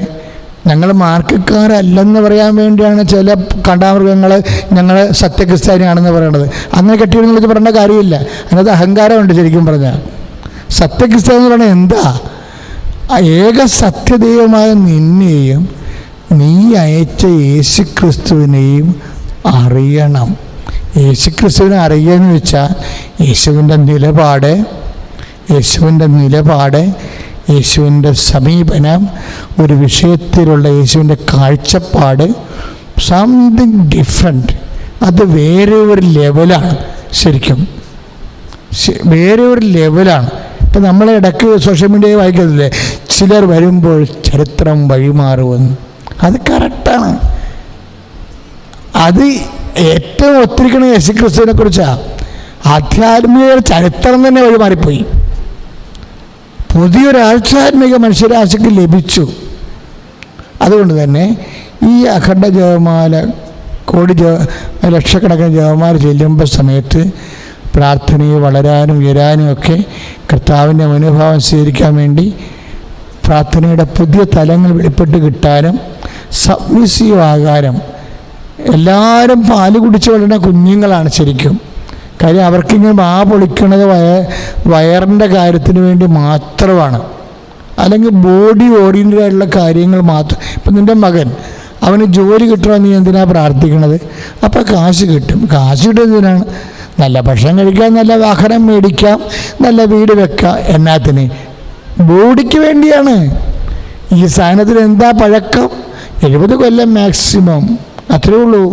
ഞങ്ങൾ മാർക്കക്കാരല്ലെന്ന് പറയാൻ വേണ്ടിയാണ് ചില കണ്ടാമൃഗങ്ങൾ ഞങ്ങൾ സത്യക്രിസ്ത്യാനിയാണെന്ന് പറയണത്. അങ്ങനെ കെട്ടിയെന്ന് വിളിച്ച് പറയേണ്ട കാര്യമില്ല. അതിനകത്ത് അഹങ്കാരമുണ്ട്. ശരിക്കും പറഞ്ഞാൽ സത്യക്രിസ്ത്യാനി എന്ന് പറഞ്ഞാൽ എന്താ? ഏക സത്യദൈവമായ നിന്നെയും നീ അയച്ച യേശുക്രിസ്തുവിനെയും അറിയണം. യേശുക്രിസ്തുവിനെ അറിയുക എന്ന് വെച്ചാൽ യേശുവിൻ്റെ നിലപാട്, യേശുവിൻ്റെ സമീപനം, ഒരു വിഷയത്തിലുള്ള യേശുവിൻ്റെ കാഴ്ചപ്പാട്, സംതിങ് ഡിഫറെൻറ്റ്. അത് വേറെ ഒരു ലെവലാണ്. ശരിക്കും വേറെ ഒരു ലെവലാണ്. ഇപ്പം നമ്മൾ ഇടയ്ക്ക് സോഷ്യൽ മീഡിയയിൽ വായിക്കത്തില്ലേ, ചിലർ വരുമ്പോൾ ചരിത്രം വഴിമാറുമെന്ന്. അത് കറക്റ്റാണ്. അത് ഏറ്റവും ഒത്തിരിക്കണ യേശുക്രിസ്തുവിനെ കുറിച്ചാണ്. ആധ്യാത്മിക ചരിത്രം തന്നെ വഴിമാറിപ്പോയി. പുതിയൊരു ആധ്യാത്മിക മനുഷ്യരാശിക്ക് ലഭിച്ചു. അതുകൊണ്ട് തന്നെ ഈ അഖണ്ഡ ജപമാല, ലക്ഷക്കണക്കിന് ജപമാല ചെല്ലുമ്പോൾ സമയത്ത് പ്രാർത്ഥനയെ വളരാനും ഉയരാനും ഒക്കെ കർത്താവിൻ്റെ മനോഭാവം സ്വീകരിക്കാൻ വേണ്ടി പ്രാർത്ഥനയുടെ പുതിയ തലങ്ങൾ വെളിപ്പെട്ട് കിട്ടാനും സബ്മിസീവ് ആകാനും. എല്ലാവരും പാല് കുടിച്ച് വളരുന്ന കുഞ്ഞുങ്ങളാണ് ശരിക്കും. കാര്യം അവർക്കിങ്ങനെ പൊളിക്കുന്നത് വയറിൻ്റെ കാര്യത്തിന് വേണ്ടി മാത്രമാണ്, അല്ലെങ്കിൽ ബോഡി ഓറിയൻറ്റഡ് ആയിട്ടുള്ള കാര്യങ്ങൾ മാത്രം. ഇപ്പം നിൻ്റെ മകൻ, അവന് ജോലി കിട്ടണം, നീ എന്തിനാണ് പ്രാർത്ഥിക്കണത്? അപ്പോൾ കാശ് കിട്ടും. കാശ് കിട്ടുന്നതിനാണ് നല്ല ഭക്ഷണം കഴിക്കാം, നല്ല വാഹനം മേടിക്കാം, നല്ല വീട് വെക്കാം. എന്നാത്തിന്? ബോഡിക്ക് വേണ്ടിയാണ്. ഈ സാധനത്തിന് എന്താ പഴക്കം? 70 കൊല്ലം മാക്സിമം, അത്രേ ഉള്ളൂ.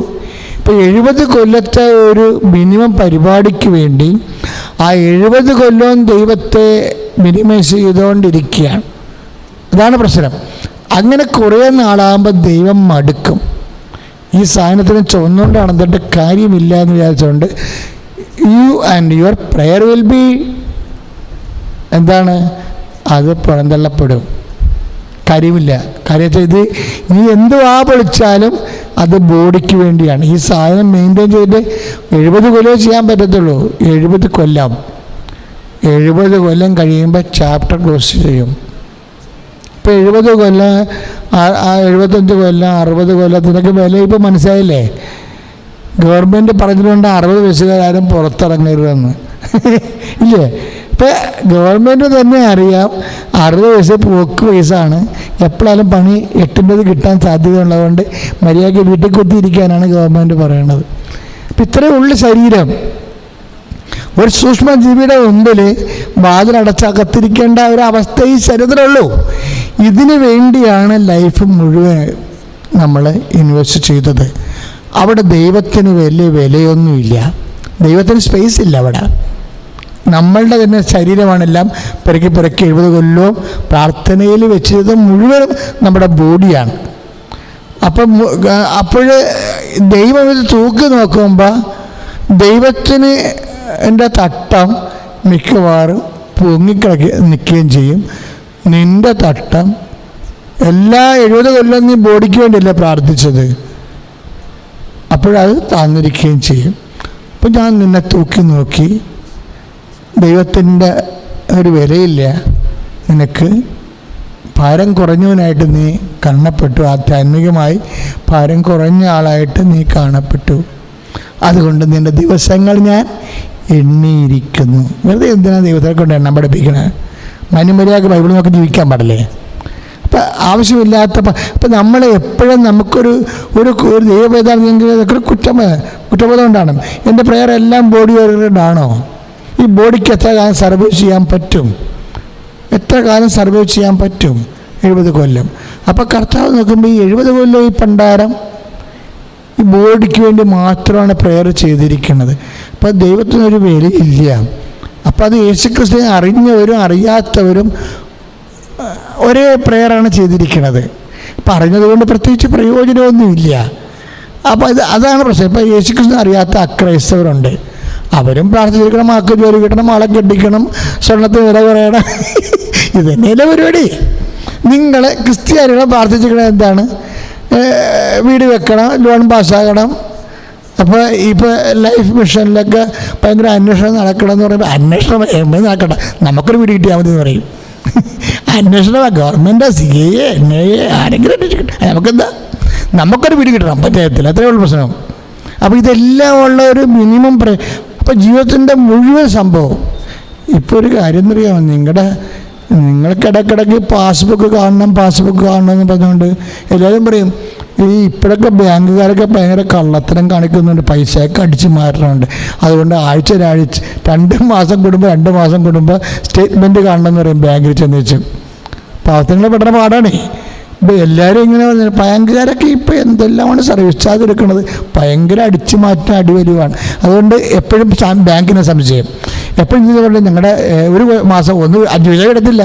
ഇപ്പോൾ 70 കൊല്ലത്തെ ഒരു മിനിമം പരിപാടിക്ക് വേണ്ടി ആ 70 കൊല്ലവും ദൈവത്തെ മിനിമൈസ് ചെയ്തുകൊണ്ടിരിക്കുകയാണ്. അതാണ് പ്രശ്നം. അങ്ങനെ കുറേ നാളാകുമ്പോൾ ദൈവം മടുക്കും. ഈ സാധനത്തിന് ചുവന്നുകൊണ്ട് നടന്നിട്ട് കാര്യമില്ല എന്ന് വിചാരിച്ചുകൊണ്ട് you and your prayer will be എന്താണ്, അത് പുറന്തള്ളപ്പെടും. കാര്യമില്ല. കാര്യം ഇത് നീ എന്ത് പൊളിച്ചാലും അത് ബോഡിക്ക് വേണ്ടിയാണ്. ഈ സാധനം മെയിൻറ്റെയിൻ ചെയ്ത് 70 കൊല്ലം ചെയ്യാൻ പറ്റത്തുള്ളൂ. 70 കൊല്ലം കഴിയുമ്പോൾ ചാപ്റ്റർ ക്ലോസ് ചെയ്യും. ഇപ്പോൾ 70 കൊല്ലം, 75 കൊല്ലം, 60 കൊല്ലത്തിനൊക്കെ വില ഇപ്പോൾ മനസ്സിലായില്ലേ? ഗവൺമെൻറ് പറഞ്ഞിട്ടുണ്ട് 60 വയസ്സുകാരും പുറത്തിറങ്ങരുതെന്ന്. ഇല്ലേ? ഇപ്പം ഗവൺമെൻറ് തന്നെ അറിയാം 60 വയസ്സ് പോക്ക് വയസ്സാണ്, എപ്പോഴാലും പണി 8 കിട്ടാൻ സാധ്യതയുള്ളതുകൊണ്ട് മര്യാദയ്ക്ക് വീട്ടിൽ കുത്തിയിരിക്കാനാണ് ഗവൺമെൻറ് പറയണത്. അപ്പം ഇത്രയും ഉള്ള ശരീരം ഒരു സൂക്ഷ്മജീവിയുടെ മുമ്പിൽ വാതിലടച്ചകത്തിരിക്കേണ്ട ഒരു അവസ്ഥ ഈ ശരീരത്തിലുള്ളൂ. ഇതിനു വേണ്ടിയാണ് ലൈഫ് മുഴുവൻ നമ്മൾ ഇൻവെസ്റ്റ് ചെയ്തത്. അവിടെ ദൈവത്തിന് വലിയ വിലയൊന്നുമില്ല, ദൈവത്തിന് സ്പേസ് ഇല്ല അവിടെ. നമ്മളുടെ തന്നെ ശരീരമാണെല്ലാം പെരക്കി 70 കൊല്ലവും പ്രാർത്ഥനയിൽ വെച്ചത് മുഴുവനും നമ്മുടെ ബോഡിയാണ്. അപ്പോൾ ദൈവം ഇത് തൂക്കി നോക്കുമ്പോൾ ദൈവത്തിന് എൻ്റെ തട്ടം മിക്കവാറും പൊങ്ങിക്കിടക്കി നിൽക്കുകയും ചെയ്യും. നിൻ്റെ തട്ടം എല്ലാ 70 കൊല്ലം നീ ബോഡിക്ക് വേണ്ടിയല്ല പ്രാർത്ഥിച്ചത്, അപ്പോഴത് താന്നിരിക്കുകയും ചെയ്യും. അപ്പോൾ ഞാൻ നിന്നെ തൂക്കി നോക്കി, ദൈവത്തിൻ്റെ ഒരു വിലയില്ല നിനക്ക്. ഭാരം കുറഞ്ഞവനായിട്ട് നീ കാണപ്പെട്ടു, ആധ്യാത്മികമായി ഭാരം കുറഞ്ഞ ആളായിട്ട് നീ കാണപ്പെട്ടു. അതുകൊണ്ട് നിൻ്റെ ദിവസങ്ങൾ ഞാൻ എണ്ണിയിരിക്കുന്നു. വെറുതെ എന്തിനാണ് ദൈവത്തെ കൊണ്ട് എണ്ണം പഠിപ്പിക്കണേ? മനുമര്യാദക്ക് ബൈബിൾ നോക്കി ജീവിക്കാൻ പാടില്ലേ? അപ്പം ആവശ്യമില്ലാത്ത അപ്പം നമ്മൾ എപ്പോഴും നമുക്കൊരു ദൈവവേദാണെങ്കിൽ അതൊക്കെ ഒരു കുറ്റബോധം ഉണ്ടാകണം. എൻ്റെ പ്രെയർ എല്ലാം ബോഡി ഓറിയൻറ്റഡ് ആണോ? ഈ ബോഡിക്ക് എത്ര കാലം സർവൈവ് ചെയ്യാൻ പറ്റും? 70 കൊല്ലം. അപ്പോൾ കർത്താവ് നോക്കുമ്പോൾ ഈ 70 കൊല്ലം ഈ പണ്ടാരം ഈ ബോഡിക്ക് വേണ്ടി മാത്രമാണ് പ്രെയർ ചെയ്തിരിക്കുന്നത്. അപ്പോൾ ദൈവത്തിനൊരു വിലയില്ല. അപ്പോൾ അത് യേശുക്രിസ്തുവിനെ അറിഞ്ഞവരും അറിയാത്തവരും ഒരേ പ്രെയറാണ് ചെയ്തിരിക്കുന്നത്. പറഞ്ഞതുകൊണ്ട് പ്രത്യേകിച്ച് പ്രയോജനമൊന്നുമില്ല. അപ്പോൾ അതാണ് പ്രശ്നം. ഇപ്പോൾ യേശുക്രിസ്തുവിനെ അറിയാത്ത അക്രൈസ്തവരുണ്ട്. അവരും പ്രാർത്ഥിച്ചിരിക്കണം, ആൾക്ക് ജോലി കിട്ടണം, ആളെ കെട്ടിക്കണം, സ്വർണ്ണത്തിന് വില കുറയണം. ഇത് തന്നെയല്ലേ പരിപാടി. നിങ്ങൾ ക്രിസ്ത്യാനികളെ പ്രാർത്ഥിച്ചിരിക്കണത് എന്താണ്? വീട് വെക്കണം, ലോൺ പാസ്സാകണം. അപ്പോൾ ഇപ്പോൾ ലൈഫ് മിഷനിലൊക്കെ ഭയങ്കര അന്വേഷണം നടക്കണമെന്ന് പറയുമ്പോൾ അന്വേഷണം നടക്കട്ടെ, നമുക്കൊരു വീട് കിട്ടിയാൽ മതി എന്ന് പറയും. അന്വേഷണം ഗവൺമെൻറ് CA NIA ആരെങ്കിലും അന്വേഷിക്കട്ടെ, നമുക്കെന്താ, നമുക്കൊരു വീട് കിട്ടണം പഞ്ചായത്തിൽ, അത്രയേ ഉള്ളൂ പ്രശ്നം. അപ്പോൾ ഇതെല്ലാം ഉള്ള ഒരു മിനിമം അപ്പോൾ ജീവിതത്തിൻ്റെ മുഴുവൻ സംഭവം. ഇപ്പോൾ ഒരു കാര്യം എന്നറിയാമോ, നിങ്ങൾക്കിടയ്ക്കിടയ്ക്ക് പാസ്ബുക്ക് കാണണം എന്ന് പറഞ്ഞുകൊണ്ട് എല്ലാവരും പറയും. ഇപ്പോഴൊക്കെ ബാങ്കുകാരൊക്കെ ഭയങ്കര കള്ളത്തരം കാണിക്കുന്നുണ്ട്, പൈസയൊക്കെ അടിച്ച് മാറ്റുന്നുണ്ട്. അതുകൊണ്ട് ആഴ്ച 2 മാസം കൂടുമ്പോൾ സ്റ്റേറ്റ്മെൻറ്റ് കാണണമെന്ന് പറയും ബാങ്കിൽ ചെന്ന് വെച്ച്. പാവത്തങ്ങളെ പെടുന്ന പാടാണേ. ഇപ്പോൾ എല്ലാവരും ഇങ്ങനെ പറഞ്ഞു, ബാങ്കുകാരൊക്കെ ഇപ്പോൾ എന്തെല്ലാമാണ് സർവീസ് ചാർജ് എടുക്കുന്നത്, ഭയങ്കര അടിച്ചു മാറ്റം അടിവരുവാണ്. അതുകൊണ്ട് എപ്പോഴും ബാങ്കിനെ സംശയം. എപ്പോഴും പറഞ്ഞു ഞങ്ങളുടെ ഒരു മാസം 5 പൈസ എടുത്തില്ല,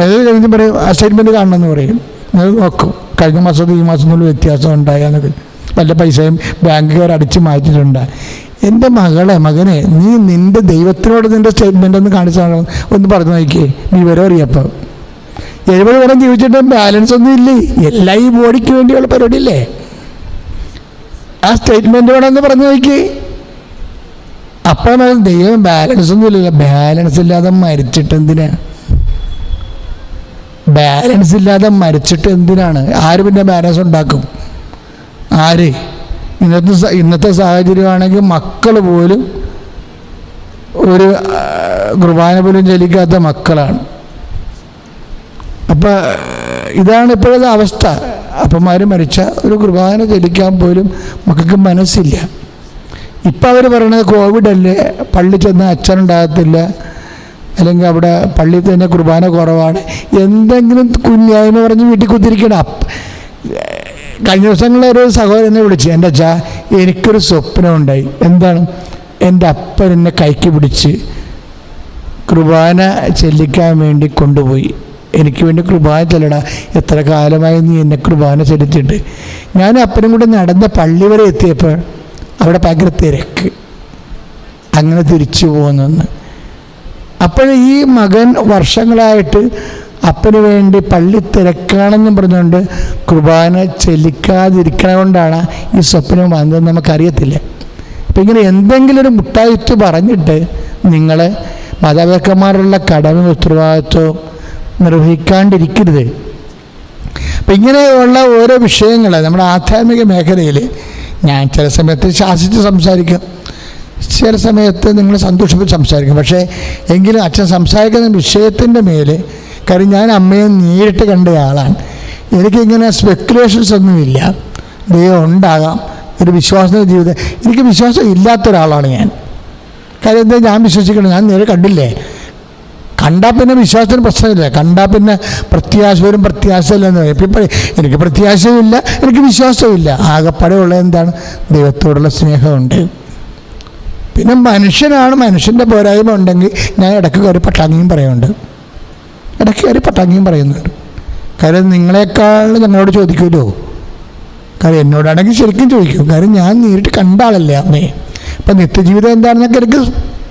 ഏതൊരു കഴിഞ്ഞ് പറയും സ്റ്റേറ്റ്മെൻറ്റ് കാണണമെന്ന് പറയും. അത് നോക്കും കഴിഞ്ഞ മാസത്തിൽ ഈ മാസം ഒന്നും വ്യത്യാസം ഉണ്ടായെന്നൊക്കെ, വല്ല പൈസയും ബാങ്കുകാർ അടിച്ചു മാറ്റിയിട്ടുണ്ട്. എൻ്റെ മകനെ നീ നിൻ്റെ ദൈവത്തിനോട് നിൻ്റെ സ്റ്റേറ്റ്മെൻ്റ് ഒന്ന് കാണിച്ചാണോ ഒന്ന് പറഞ്ഞു നോക്കിയേ, വിവരം അറിയപ്പോൾ. 70 കൊല്ലം ജീവിച്ചിട്ടും ബാലൻസ് ഒന്നും ഇല്ലേ? എല്ലാം ഈ ബോഡിക്ക് വേണ്ടിയുള്ള പരിപാടിയില്ലേ? ആ സ്റ്റേറ്റ്മെൻറ്റ് വേണമെന്ന് പറഞ്ഞു നോക്കി. അപ്പം ദൈവം ബാലൻസ് ഒന്നും ഇല്ലല്ലോ. ബാലൻസ് ഇല്ലാതെ മരിച്ചിട്ട് എന്തിനാണ്? ആര് പിന്നെ ബാലൻസ് ഉണ്ടാക്കും? ആര്? ഇന്നത്തെ സാഹചര്യമാണെങ്കിൽ മക്കൾ പോലും ഒരു കുർബാന പോലും ചൊല്ലിക്കാത്ത മക്കളാണ്. അപ്പം ഇതാണ് ഇപ്പോഴത്തെ അവസ്ഥ. അപ്പന്മാർ മരിച്ച ഒരു കുർബാന ചൊല്ലിക്കാൻ പോലും മക്കൾക്ക് മനസ്സില്ല. ഇപ്പം അവർ പറയണത് കോവിഡല്ലേ, പള്ളി ചെന്ന് അച്ഛനുണ്ടാകത്തില്ല, അല്ലെങ്കിൽ അവിടെ പള്ളിയിൽ തന്നെ കുർബാന കുറവാണ്, എന്തെങ്കിലും കുഞ്ഞായ്മ പറഞ്ഞ് വീട്ടിൽ കുത്തിരിക്കണം. കഴിഞ്ഞ ദിവസങ്ങളിൽ ഒരു സഹോദരനെ വിളിച്ച്, എൻ്റെ അച്ഛാ എനിക്കൊരു സ്വപ്നമുണ്ടായി. എന്താണ്? എൻ്റെ അപ്പൻ എന്നെ കൈക്ക് പിടിച്ച് കുർബാന ചെല്ലിക്കാൻ വേണ്ടി കൊണ്ടുപോയി. എനിക്ക് വേണ്ടി കുർബാന ചെല്ലടാ, എത്ര കാലമായി നീ എന്നെ കുർബാന ചെലുത്തിയിട്ട്. ഞാൻ അപ്പനും കൂടെ നടന്ന പള്ളി വരെ എത്തിയപ്പോൾ അവിടെ ഭയങ്കര തിരക്ക്, അങ്ങനെ തിരിച്ചു പോകുന്നെന്ന്. അപ്പോൾ ഈ മകൻ വർഷങ്ങളായിട്ട് അപ്പന് വേണ്ടി പള്ളി തിരക്കാണെന്നും പറഞ്ഞുകൊണ്ട് കുർബാന ചെല്ലിക്കാതിരിക്കണ കൊണ്ടാണ് ഈ സ്വപ്നം വന്നതെന്ന് നമുക്കറിയത്തില്ല. അപ്പം ഇങ്ങനെ എന്തെങ്കിലും ഒരു മുട്ടായിട്ട് പറഞ്ഞിട്ട് നിങ്ങൾ മാതാപിതാക്കന്മാരുള്ള കടമ ഉത്തരവാദിത്വം നിർവഹിക്കാണ്ടിരിക്കരുത്. അപ്പം ഇങ്ങനെയുള്ള ഓരോ വിഷയങ്ങൾ നമ്മുടെ ആധ്യാത്മിക മേഖലയിൽ ഞാൻ ചില സമയത്ത് ശാസിച്ച് സംസാരിക്കും, ചില സമയത്ത് നിങ്ങൾ സന്തോഷിപ്പിച്ച് സംസാരിക്കും. പക്ഷേ എങ്കിലും അച്ഛൻ സംസാരിക്കുന്ന വിഷയത്തിൻ്റെ മേൽ, കാര്യം ഞാൻ അമ്മയെ നേരിട്ട് കണ്ട ആളാണ്, എനിക്കിങ്ങനെ സ്പെക്കുലേഷൻസ് ഒന്നുമില്ല. ദൈവം ഉണ്ടാകാം, ഒരു വിശ്വാസ ജീവിതം, എനിക്ക് വിശ്വാസം ഇല്ലാത്തൊരാളാണ് ഞാൻ. കാര്യം എന്താ, ഞാൻ വിശ്വസിക്കണം, ഞാൻ നേരെ കണ്ടില്ലേ. കണ്ടാൽ പിന്നെ വിശ്വാസത്തിന് പ്രശ്നമില്ല, കണ്ടാൽ പിന്നെ പ്രത്യാശ വരും, പ്രത്യാശയില്ലെന്ന് പറയും. ഇപ്പം എനിക്ക് പ്രത്യാശയുമില്ല, എനിക്ക് വിശ്വാസവുമില്ല. ആകെപ്പാടെ ഉള്ളത് എന്താണ്? ദൈവത്തോടുള്ള സ്നേഹമുണ്ട്. പിന്നെ മനുഷ്യനാണ്, മനുഷ്യൻ്റെ പോരായ്മ ഉണ്ടെങ്കിൽ ഞാൻ ഇടയ്ക്ക് കയറി പട്ടാങ്ങിയും പറയുന്നുണ്ട്, ഇടയ്ക്ക് കയറി പട്ടാങ്ങിയും പറയുന്നുണ്ട്. കാര്യം നിങ്ങളെക്കാൾ ഞങ്ങളോട് ചോദിക്കുമല്ലോ, കാര്യം എന്നോടാണെങ്കിൽ ശരിക്കും ചോദിക്കും. കാര്യം ഞാൻ നേരിട്ട് കണ്ട ആളല്ലേ അമ്മയെ. അപ്പം നിത്യജീവിതം എന്താണെന്നൊക്കെ എനിക്ക്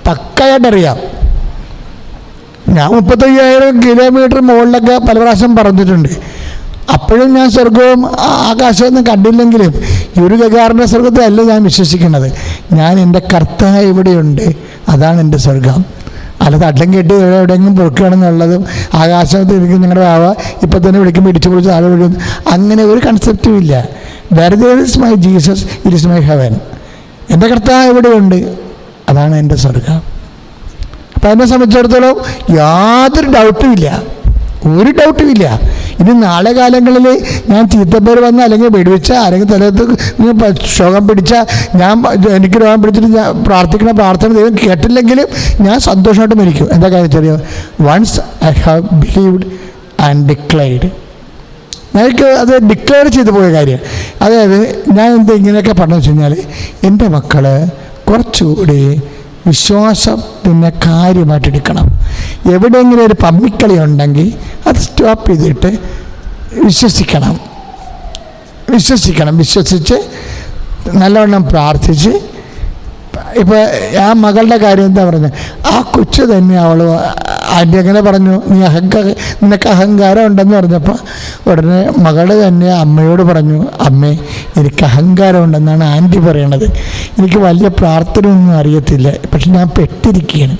പക്കയായിട്ടറിയാം. ഞാൻ 35,000 കിലോമീറ്റർ മുകളിലൊക്കെ പല പ്രാവശ്യം പറഞ്ഞിട്ടുണ്ട്. അപ്പോഴും ഞാൻ സ്വർഗവും ആകാശമൊന്നും കണ്ടില്ലെങ്കിലും ഈ ഒരു ഗഗാറിൻ്റെ സ്വർഗത്തിലല്ല ഞാൻ വിശ്വസിക്കുന്നത്. ഞാൻ എൻ്റെ കർത്താവ് ഇവിടെയുണ്ട്, അതാണ് എൻ്റെ സ്വർഗം. അല്ലാതെ അഡ്ലം കേട്ട് എവിടെയെങ്കിലും പൊറുക്കുകയാണെന്നുള്ളതും ആകാശത്ത് എനിക്ക് നിങ്ങളുടെ ആവ ഇപ്പം തന്നെ വിളിക്കുമ്പോൾ ഇടിച്ചു പൊളിച്ച് ആളെ വിളിക്കുന്നു, അങ്ങനെ ഒരു കൺസെപ്റ്റും ഇല്ല. Where there is my Jesus, it is my heaven. എൻ്റെ കർത്താവ് എവിടെയുണ്ട്, അതാണ് എൻ്റെ സ്വർഗം. അപ്പം എന്നെ സംബന്ധിച്ചിടത്തോളം യാതൊരു ഡൗട്ടും ഇല്ല, ഒരു ഡൗട്ടും ഇല്ല. ഇനി നാളെ കാലങ്ങളിൽ ഞാൻ ചീത്തപ്പേർ വന്ന, അല്ലെങ്കിൽ വെടിവെച്ച, അല്ലെങ്കിൽ തലത്ത് രോഗം പിടിച്ച, എനിക്ക് രോഗം പിടിച്ചിട്ട് ഞാൻ പ്രാർത്ഥിക്കുന്ന പ്രാർത്ഥന ദൈവം കേട്ടില്ലെങ്കിലും ഞാൻ സന്തോഷമായിട്ട് മരിക്കും. എന്താ കാര്യം ചെറിയ, once I have believed and declared. എനിക്ക് അത് ഡിക്ലെയർ ചെയ്തു പോയ കാര്യം. അതായത് ഞാൻ എന്താ ഇങ്ങനെയൊക്കെ പറഞ്ഞു വെച്ച് കഴിഞ്ഞാൽ, എൻ്റെ മക്കൾ കുറച്ചുകൂടി വിശ്വാസത്തിൻ്റെ കാര്യമായിട്ടെടുക്കണം. എവിടെയെങ്കിലും ഒരു പമ്മിക്കളി ഉണ്ടെങ്കിൽ അത് സ്റ്റോപ്പ് ചെയ്തിട്ട് വിശ്വസിച്ച് നല്ലവണ്ണം പ്രാർത്ഥിച്ച്. ഇപ്പോൾ ആ മകളുടെ കാര്യം എന്താ പറഞ്ഞത്, ആ കൊച്ചു തന്നെ അവൾ ആൻറ്റി എങ്ങനെ പറഞ്ഞു, നിനക്ക് അഹങ്കാരം ഉണ്ടെന്ന് പറഞ്ഞപ്പോൾ ഉടനെ മകൾ തന്നെ അമ്മയോട് പറഞ്ഞു, അമ്മേ എനിക്ക് അഹങ്കാരം ഉണ്ടെന്നാണ് ആൻറ്റി പറയണത്, എനിക്ക് വലിയ പ്രാർത്ഥനയൊന്നും അറിയത്തില്ല, പക്ഷെ ഞാൻ പെട്ടിരിക്കുകയാണ്.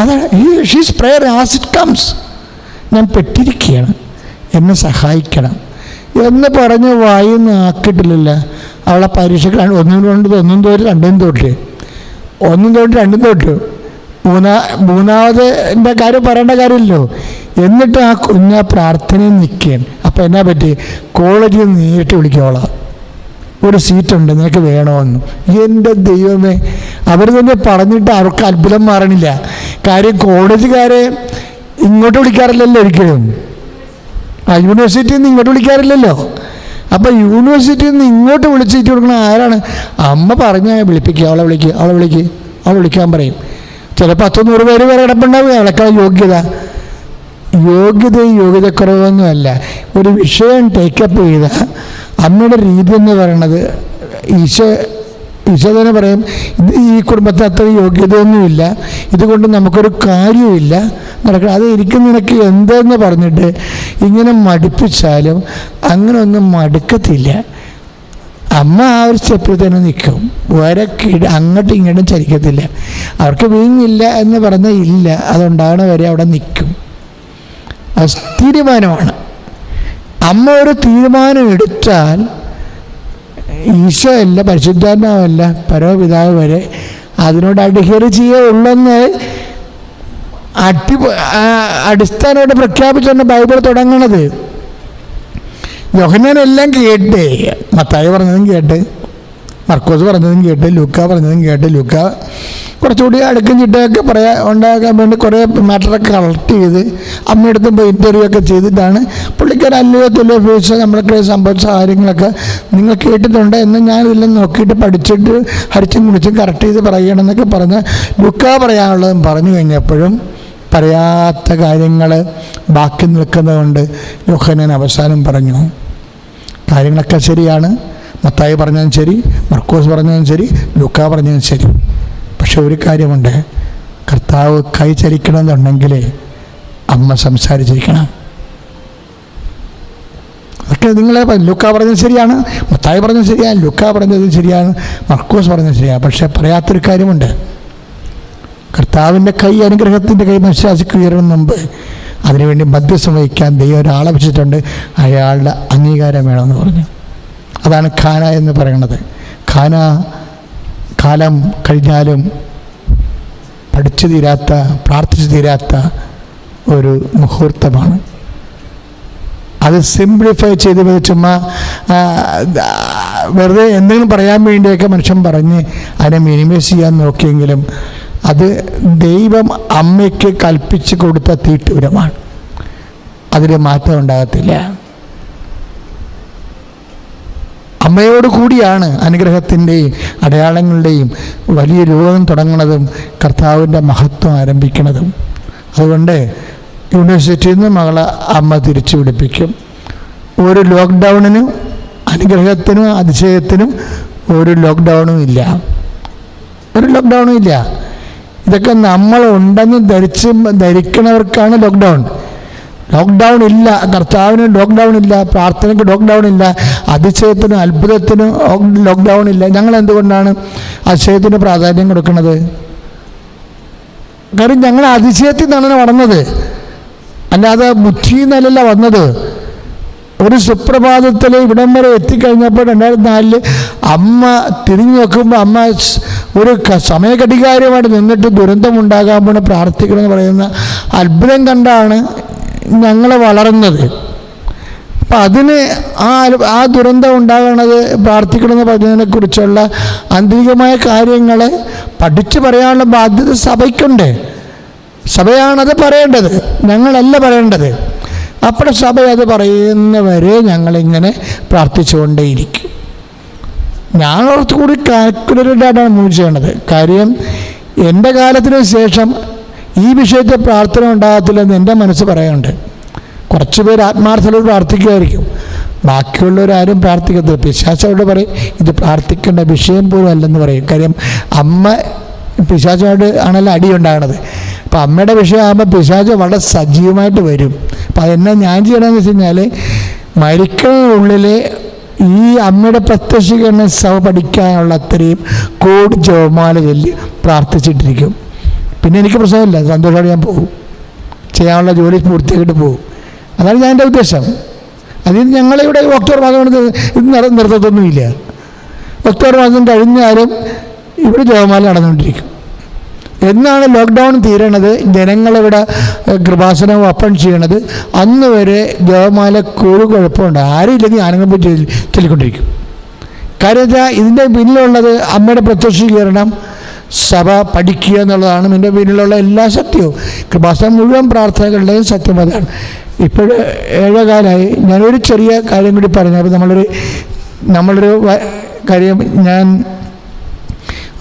അതാണ് she's prayer as it comes. ഞാൻ പെട്ടിരിക്കുകയാണ്, എന്നെ സഹായിക്കണം എന്ന് പറഞ്ഞ് വായിന്ന് ആക്കിയിട്ടില്ലല്ലോ. അവളെ പരീക്ഷയ്ക്ക് 1 തോറ്റ് 2 തോറ്റ് മൂന്നാമതിൻ്റെ കാര്യം പറയേണ്ട കാര്യമില്ലല്ലോ. എന്നിട്ട് ആ കുഞ്ഞ പ്രാർത്ഥനയിൽ നിൽക്കുകയാണ്. അപ്പം എന്നാ പറ്റി, കോളേജിൽ നിന്ന് നേരിട്ട് വിളിക്കോളാം, ഒരു സീറ്റുണ്ട്, നിനക്ക് വേണമെന്ന്. എൻ്റെ ദൈവമേ, അവർ തന്നെ പറഞ്ഞിട്ട് അവർക്ക് അത്ഭുതം മാറണില്ല. കാര്യം കോളേജുകാരെ ഇങ്ങോട്ട് വിളിക്കാറില്ലല്ലോ ഒരിക്കലും, യൂണിവേഴ്സിറ്റിയിൽ നിന്ന് ഇങ്ങോട്ട് വിളിക്കാറില്ലല്ലോ. അപ്പം യൂണിവേഴ്സിറ്റിയിൽ നിന്ന് ഇങ്ങോട്ട് വിളിച്ചിട്ട് കൊടുക്കണ ആരാണ്? അമ്മ പറഞ്ഞാൽ വിളിപ്പിക്കുക, അവളെ വിളിക്കാൻ പറയും. ചിലപ്പോൾ 100 പേര് വരെ കിടപ്പുണ്ടാവുക. അവളെക്കാൾ യോഗ്യതക്കുറവൊന്നുമല്ല. ഒരു വിഷയം ടേക്കപ്പ് ചെയ്ത അമ്മയുടെ രീതി എന്ന് പറയണത്, ഈശോ തന്നെ പറയും, ഇത് ഈ കുടുംബത്തിന് അത്ര യോഗ്യതയൊന്നുമില്ല, ഇതുകൊണ്ട് നമുക്കൊരു കാര്യമില്ല നടക്കണം. അത് എനിക്ക് നിനക്ക് എന്തെന്ന് പറഞ്ഞിട്ട് ഇങ്ങനെ മടുപ്പിച്ചാലും അങ്ങനെ ഒന്നും മടുക്കത്തില്ല. അമ്മ ആ ഒരു സ്റ്റെപ്പിൽ തന്നെ നിൽക്കും, വേറെ അങ്ങോട്ടും ഇങ്ങോട്ടും ചലിക്കത്തില്ല. അവർക്ക് വീങ്ങില്ല എന്ന് പറഞ്ഞാൽ ഇല്ല, അതുണ്ടാകണ വരെ അവിടെ നിൽക്കും. അത് തീരുമാനമാണ്. അമ്മ ഒരു തീരുമാനം എടുത്താൽ ഈശോ അല്ല, പരിശുദ്ധാത്മാവല്ല, പരമപിതാവ് വരെ അതിനോട് അഡ്ഹിയർ ചെയ്യുള്ളെന്ന് അടിസ്ഥാനമായിട്ട് പ്രഖ്യാപിച്ചാണ് ബൈബിൾ തുടങ്ങണത്. യോഹന്നാനെല്ലാം കേട്ട്, മത്തായി പറഞ്ഞതും കേട്ട്, മർക്കോസ് പറഞ്ഞതും കേട്ട്, ലൂക്ക പറഞ്ഞതും കേട്ട്, ലൂക്ക കുറച്ചുകൂടി അടുക്കും ചിട്ടയൊക്കെ ഉണ്ടാക്കാൻ വേണ്ടി കുറേ മാറ്ററൊക്കെ കളക്ട് ചെയ്ത് അമ്മയടുത്തും പോയി ഇൻ്റർവ്യൂ ഒക്കെ ചെയ്തിട്ടാണ് പുള്ളിക്കാരൻ അല്ലയോ തുല്യോ ഉപയോഗിച്ച് നമ്മളൊക്കെ സംഭവിച്ച കാര്യങ്ങളൊക്കെ നിങ്ങൾ കേട്ടിട്ടുണ്ട് എന്ന് ഞാനിതെല്ലാം നോക്കിയിട്ട് പഠിച്ചിട്ട് ഹരിച്ചും കുടിച്ചും കറക്റ്റ് ചെയ്ത് പറയണമെന്നൊക്കെ പറഞ്ഞ് ലുക്കാ പറയാനുള്ളതും പറഞ്ഞു കഴിഞ്ഞപ്പോഴും പറയാത്ത കാര്യങ്ങൾ ബാക്കി നിൽക്കുന്നതുകൊണ്ട് യോഹന്നാൻ അവസാനം പറഞ്ഞു, കാര്യങ്ങളൊക്കെ ശരിയാണ്, മത്തായി പറഞ്ഞതും ശരി, മർക്കോസ് പറഞ്ഞതും ശരി, ലൂക്കാ പറഞ്ഞതും ശരി. പക്ഷെ ഒരു കാര്യമുണ്ട്, കർത്താവ് കൈ ചലിക്കണമെന്നുണ്ടെങ്കിൽ അമ്മ സംസാരിച്ചിരിക്കണം. അതൊക്കെ നിങ്ങളെ ലൂക്കാ പറഞ്ഞത് ശരിയാണ്, മത്തായി പറഞ്ഞത് ശരിയാണ്, ലൂക്കാ പറഞ്ഞത് ശരിയാണ്, മർക്കോസ് പറഞ്ഞത് ശരിയാണ്. പക്ഷെ പറയാത്തൊരു കാര്യമുണ്ട്, കർത്താവിൻ്റെ കൈ, അനുഗ്രഹത്തിൻ്റെ കൈ മനുഷ്യരാശിക്ക് ഉയരുന്ന മുമ്പ് അതിനുവേണ്ടി മധ്യസ്ഥം വഹിക്കാൻ ദൈവം ഒരാളെ വെച്ചിട്ടുണ്ട്, അയാളുടെ അംഗീകാരം വേണമെന്ന് പറഞ്ഞു. അതാണ് ഖാന എന്ന് പറയുന്നത്. ഖാന കാലം കഴിഞ്ഞാലും പഠിച്ചു തീരാത്ത, പ്രാർത്ഥിച്ചു തീരാത്ത ഒരു മുഹൂർത്തമാണ്. അത് സിംപ്ലിഫൈ ചെയ്ത് ചുമ്മാ വെറുതെ എന്തെങ്കിലും പറയാൻ വേണ്ടിയൊക്കെ മനുഷ്യൻ പറഞ്ഞ് അതിനെ മിനിമൈസ് ചെയ്യാൻ നോക്കിയെങ്കിലും അത് ദൈവം അമ്മയ്ക്ക് കൽപ്പിച്ച് കൊടുത്ത തീട്ടൂരമാണ്. അതിൽ മാറ്റം ഉണ്ടാകത്തില്ല. അമ്മയോട് കൂടിയാണ് അനുഗ്രഹത്തിൻ്റെയും അടയാളങ്ങളുടെയും വലിയ രൂപം തുടങ്ങുന്നതും കർത്താവിൻ്റെ മഹത്വം ആരംഭിക്കുന്നതും. അതുകൊണ്ട് യൂണിവേഴ്സിറ്റിയിൽ നിന്ന് മകളെ അമ്മ തിരിച്ചു പിടിപ്പിക്കും. ഒരു ലോക്ക്ഡൗണിനും അനുഗ്രഹത്തിനും അതിശയത്തിനും ഒരു ലോക്ക്ഡൗണും ഇല്ല, ഒരു ലോക്ക്ഡൗണും ഇല്ല. ഇതൊക്കെ നമ്മൾ ഉണ്ടെന്ന് ധരിക്കുന്നവർക്കാണ് ലോക്ക്ഡൗൺ. ലോക്ക്ഡൗൺ ഇല്ല, കർത്താവിന് ലോക്ക്ഡൗൺ ഇല്ല, പ്രാർത്ഥനയ്ക്ക് ലോക്ക്ഡൗൺ ഇല്ല, അതിശയത്തിനും അത്ഭുതത്തിനും ലോക്ക്ഡൗൺ ഇല്ല. ഞങ്ങൾ എന്തുകൊണ്ടാണ് അതിശയത്തിന് പ്രാധാന്യം കൊടുക്കുന്നത്? കാര്യം ഞങ്ങൾ അതിശയത്തിൽ നിന്നാണ് വളർന്നത്, അല്ലാതെ ബുദ്ധിയിൽ നിന്നല്ല വന്നത്. ഒരു സുപ്രഭാതത്തിൽ ഇവിടം വരെ എത്തിക്കഴിഞ്ഞപ്പോൾ 2004 അമ്മ തിരിഞ്ഞു നോക്കുമ്പോൾ അമ്മ ഒരു സമയഘടികാരമായിട്ട് നിന്നിട്ട് ദുരന്തമുണ്ടാകാൻ പോണ പ്രാർത്ഥിക്കണമെന്ന് പറയുന്ന അത്ഭുതം കണ്ടാണ് ഞങ്ങൾ വളർന്നത്. അപ്പം അതിന് ആ ദുരന്തം ഉണ്ടാകണത് പ്രാർത്ഥിക്കണമെന്ന് പറഞ്ഞതിനെക്കുറിച്ചുള്ള ആന്തരികമായ കാര്യങ്ങൾ പഠിച്ചു പറയാനുള്ള ബാധ്യത സഭയ്ക്കുണ്ട്. സഭയാണത് പറയേണ്ടത്, ഞങ്ങളല്ല പറയേണ്ടത്. അപ്പോൾ സഭ അത് പറയുന്നവരെ ഞങ്ങളിങ്ങനെ പ്രാർത്ഥിച്ചുകൊണ്ടേയിരിക്കും. ഞാൻ കുറച്ചുകൂടി കാൽക്കുലേറ്റഡായിട്ടാണ് മൂവ് ചെയ്യണത്. കാര്യം എൻ്റെ കാലത്തിന് ശേഷം ഈ വിഷയത്തെ പ്രാർത്ഥന ഉണ്ടാകത്തില്ലെന്ന് എൻ്റെ മനസ്സ് പറയുന്നുണ്ട്. കുറച്ച് പേര് ആത്മാർത്ഥതയോട് പ്രാർത്ഥിക്കുമായിരിക്കും, ബാക്കിയുള്ളവരാരും പ്രാർത്ഥിക്കത്തില്ല. പിശാചോട് പറയും ഇത് പ്രാർത്ഥിക്കേണ്ട വിഷയം പോലും അല്ലെന്ന് പറയും. കാര്യം അമ്മ പിശാചോട് ആണല്ലോ അടിയുണ്ടാകണത്. അപ്പം അമ്മയുടെ വിഷയമാകുമ്പോൾ പിശാച് വളരെ സജീവമായിട്ട് വരും. അപ്പം അതെന്നാ ഞാൻ ചെയ്യണമെന്ന് വെച്ച് കഴിഞ്ഞാൽ മരിക്കുന്നതിനുള്ളിൽ ഈ അമ്മയുടെ പ്രത്യക്ഷീകരണം സഭ പഠിക്കാനുള്ള അത്രയും കോടി ജപമാല ചൊല്ലി പ്രാർത്ഥിച്ചിട്ടിരിക്കും. പിന്നെ എനിക്ക് പ്രശ്നമില്ല, സന്തോഷമായിട്ട് ഞാൻ പോകും, ചെയ്യാനുള്ള ജോലി പൂർത്തിയാക്കിയിട്ട് പോകും. അതാണ് ഞാൻ എൻ്റെ ഉദ്ദേശം. അതിന് ഞങ്ങളിവിടെ ഒക്ടോബർ മാസം കൊണ്ട് ഇത് നിർത്തത്തൊന്നുമില്ല. ഒക്ടോബർ മാസം കഴിഞ്ഞാലും ഇവിടെ ജപമാല നടന്നുകൊണ്ടിരിക്കും. എന്നാണ് ലോക്ക്ഡൗൺ തീരണത്, ജനങ്ങളിവിടെ കൃപാസനം ഓപ്പൺ ചെയ്യണത്, അന്ന് വരെ ജപമാലക്ക് ഒരു കുഴപ്പമുണ്ട്. ആരും ഇല്ലെങ്കിൽ ഞാനങ്ങ് പോയി ചൊല്ലിക്കൊണ്ടിരിക്കും. കാര്യം വെച്ചാൽ ഇതിൻ്റെ പിന്നിലുള്ളത് അമ്മയുടെ പ്രത്യക്ഷീകരണം, സഭ പഠിക്കുക എന്നുള്ളതാണ് ഇതിൻ്റെ പിന്നിലുള്ള എല്ലാ സത്യവും. കൃപാസനം മുഴുവൻ പ്രാർത്ഥനകളുടെയും സത്യം അതാണ്. ഇപ്പോൾ 7 കാലമായി. ഞാനൊരു ചെറിയ കാര്യം കൂടി പറഞ്ഞു. അപ്പോൾ നമ്മളൊരു കാര്യം, ഞാൻ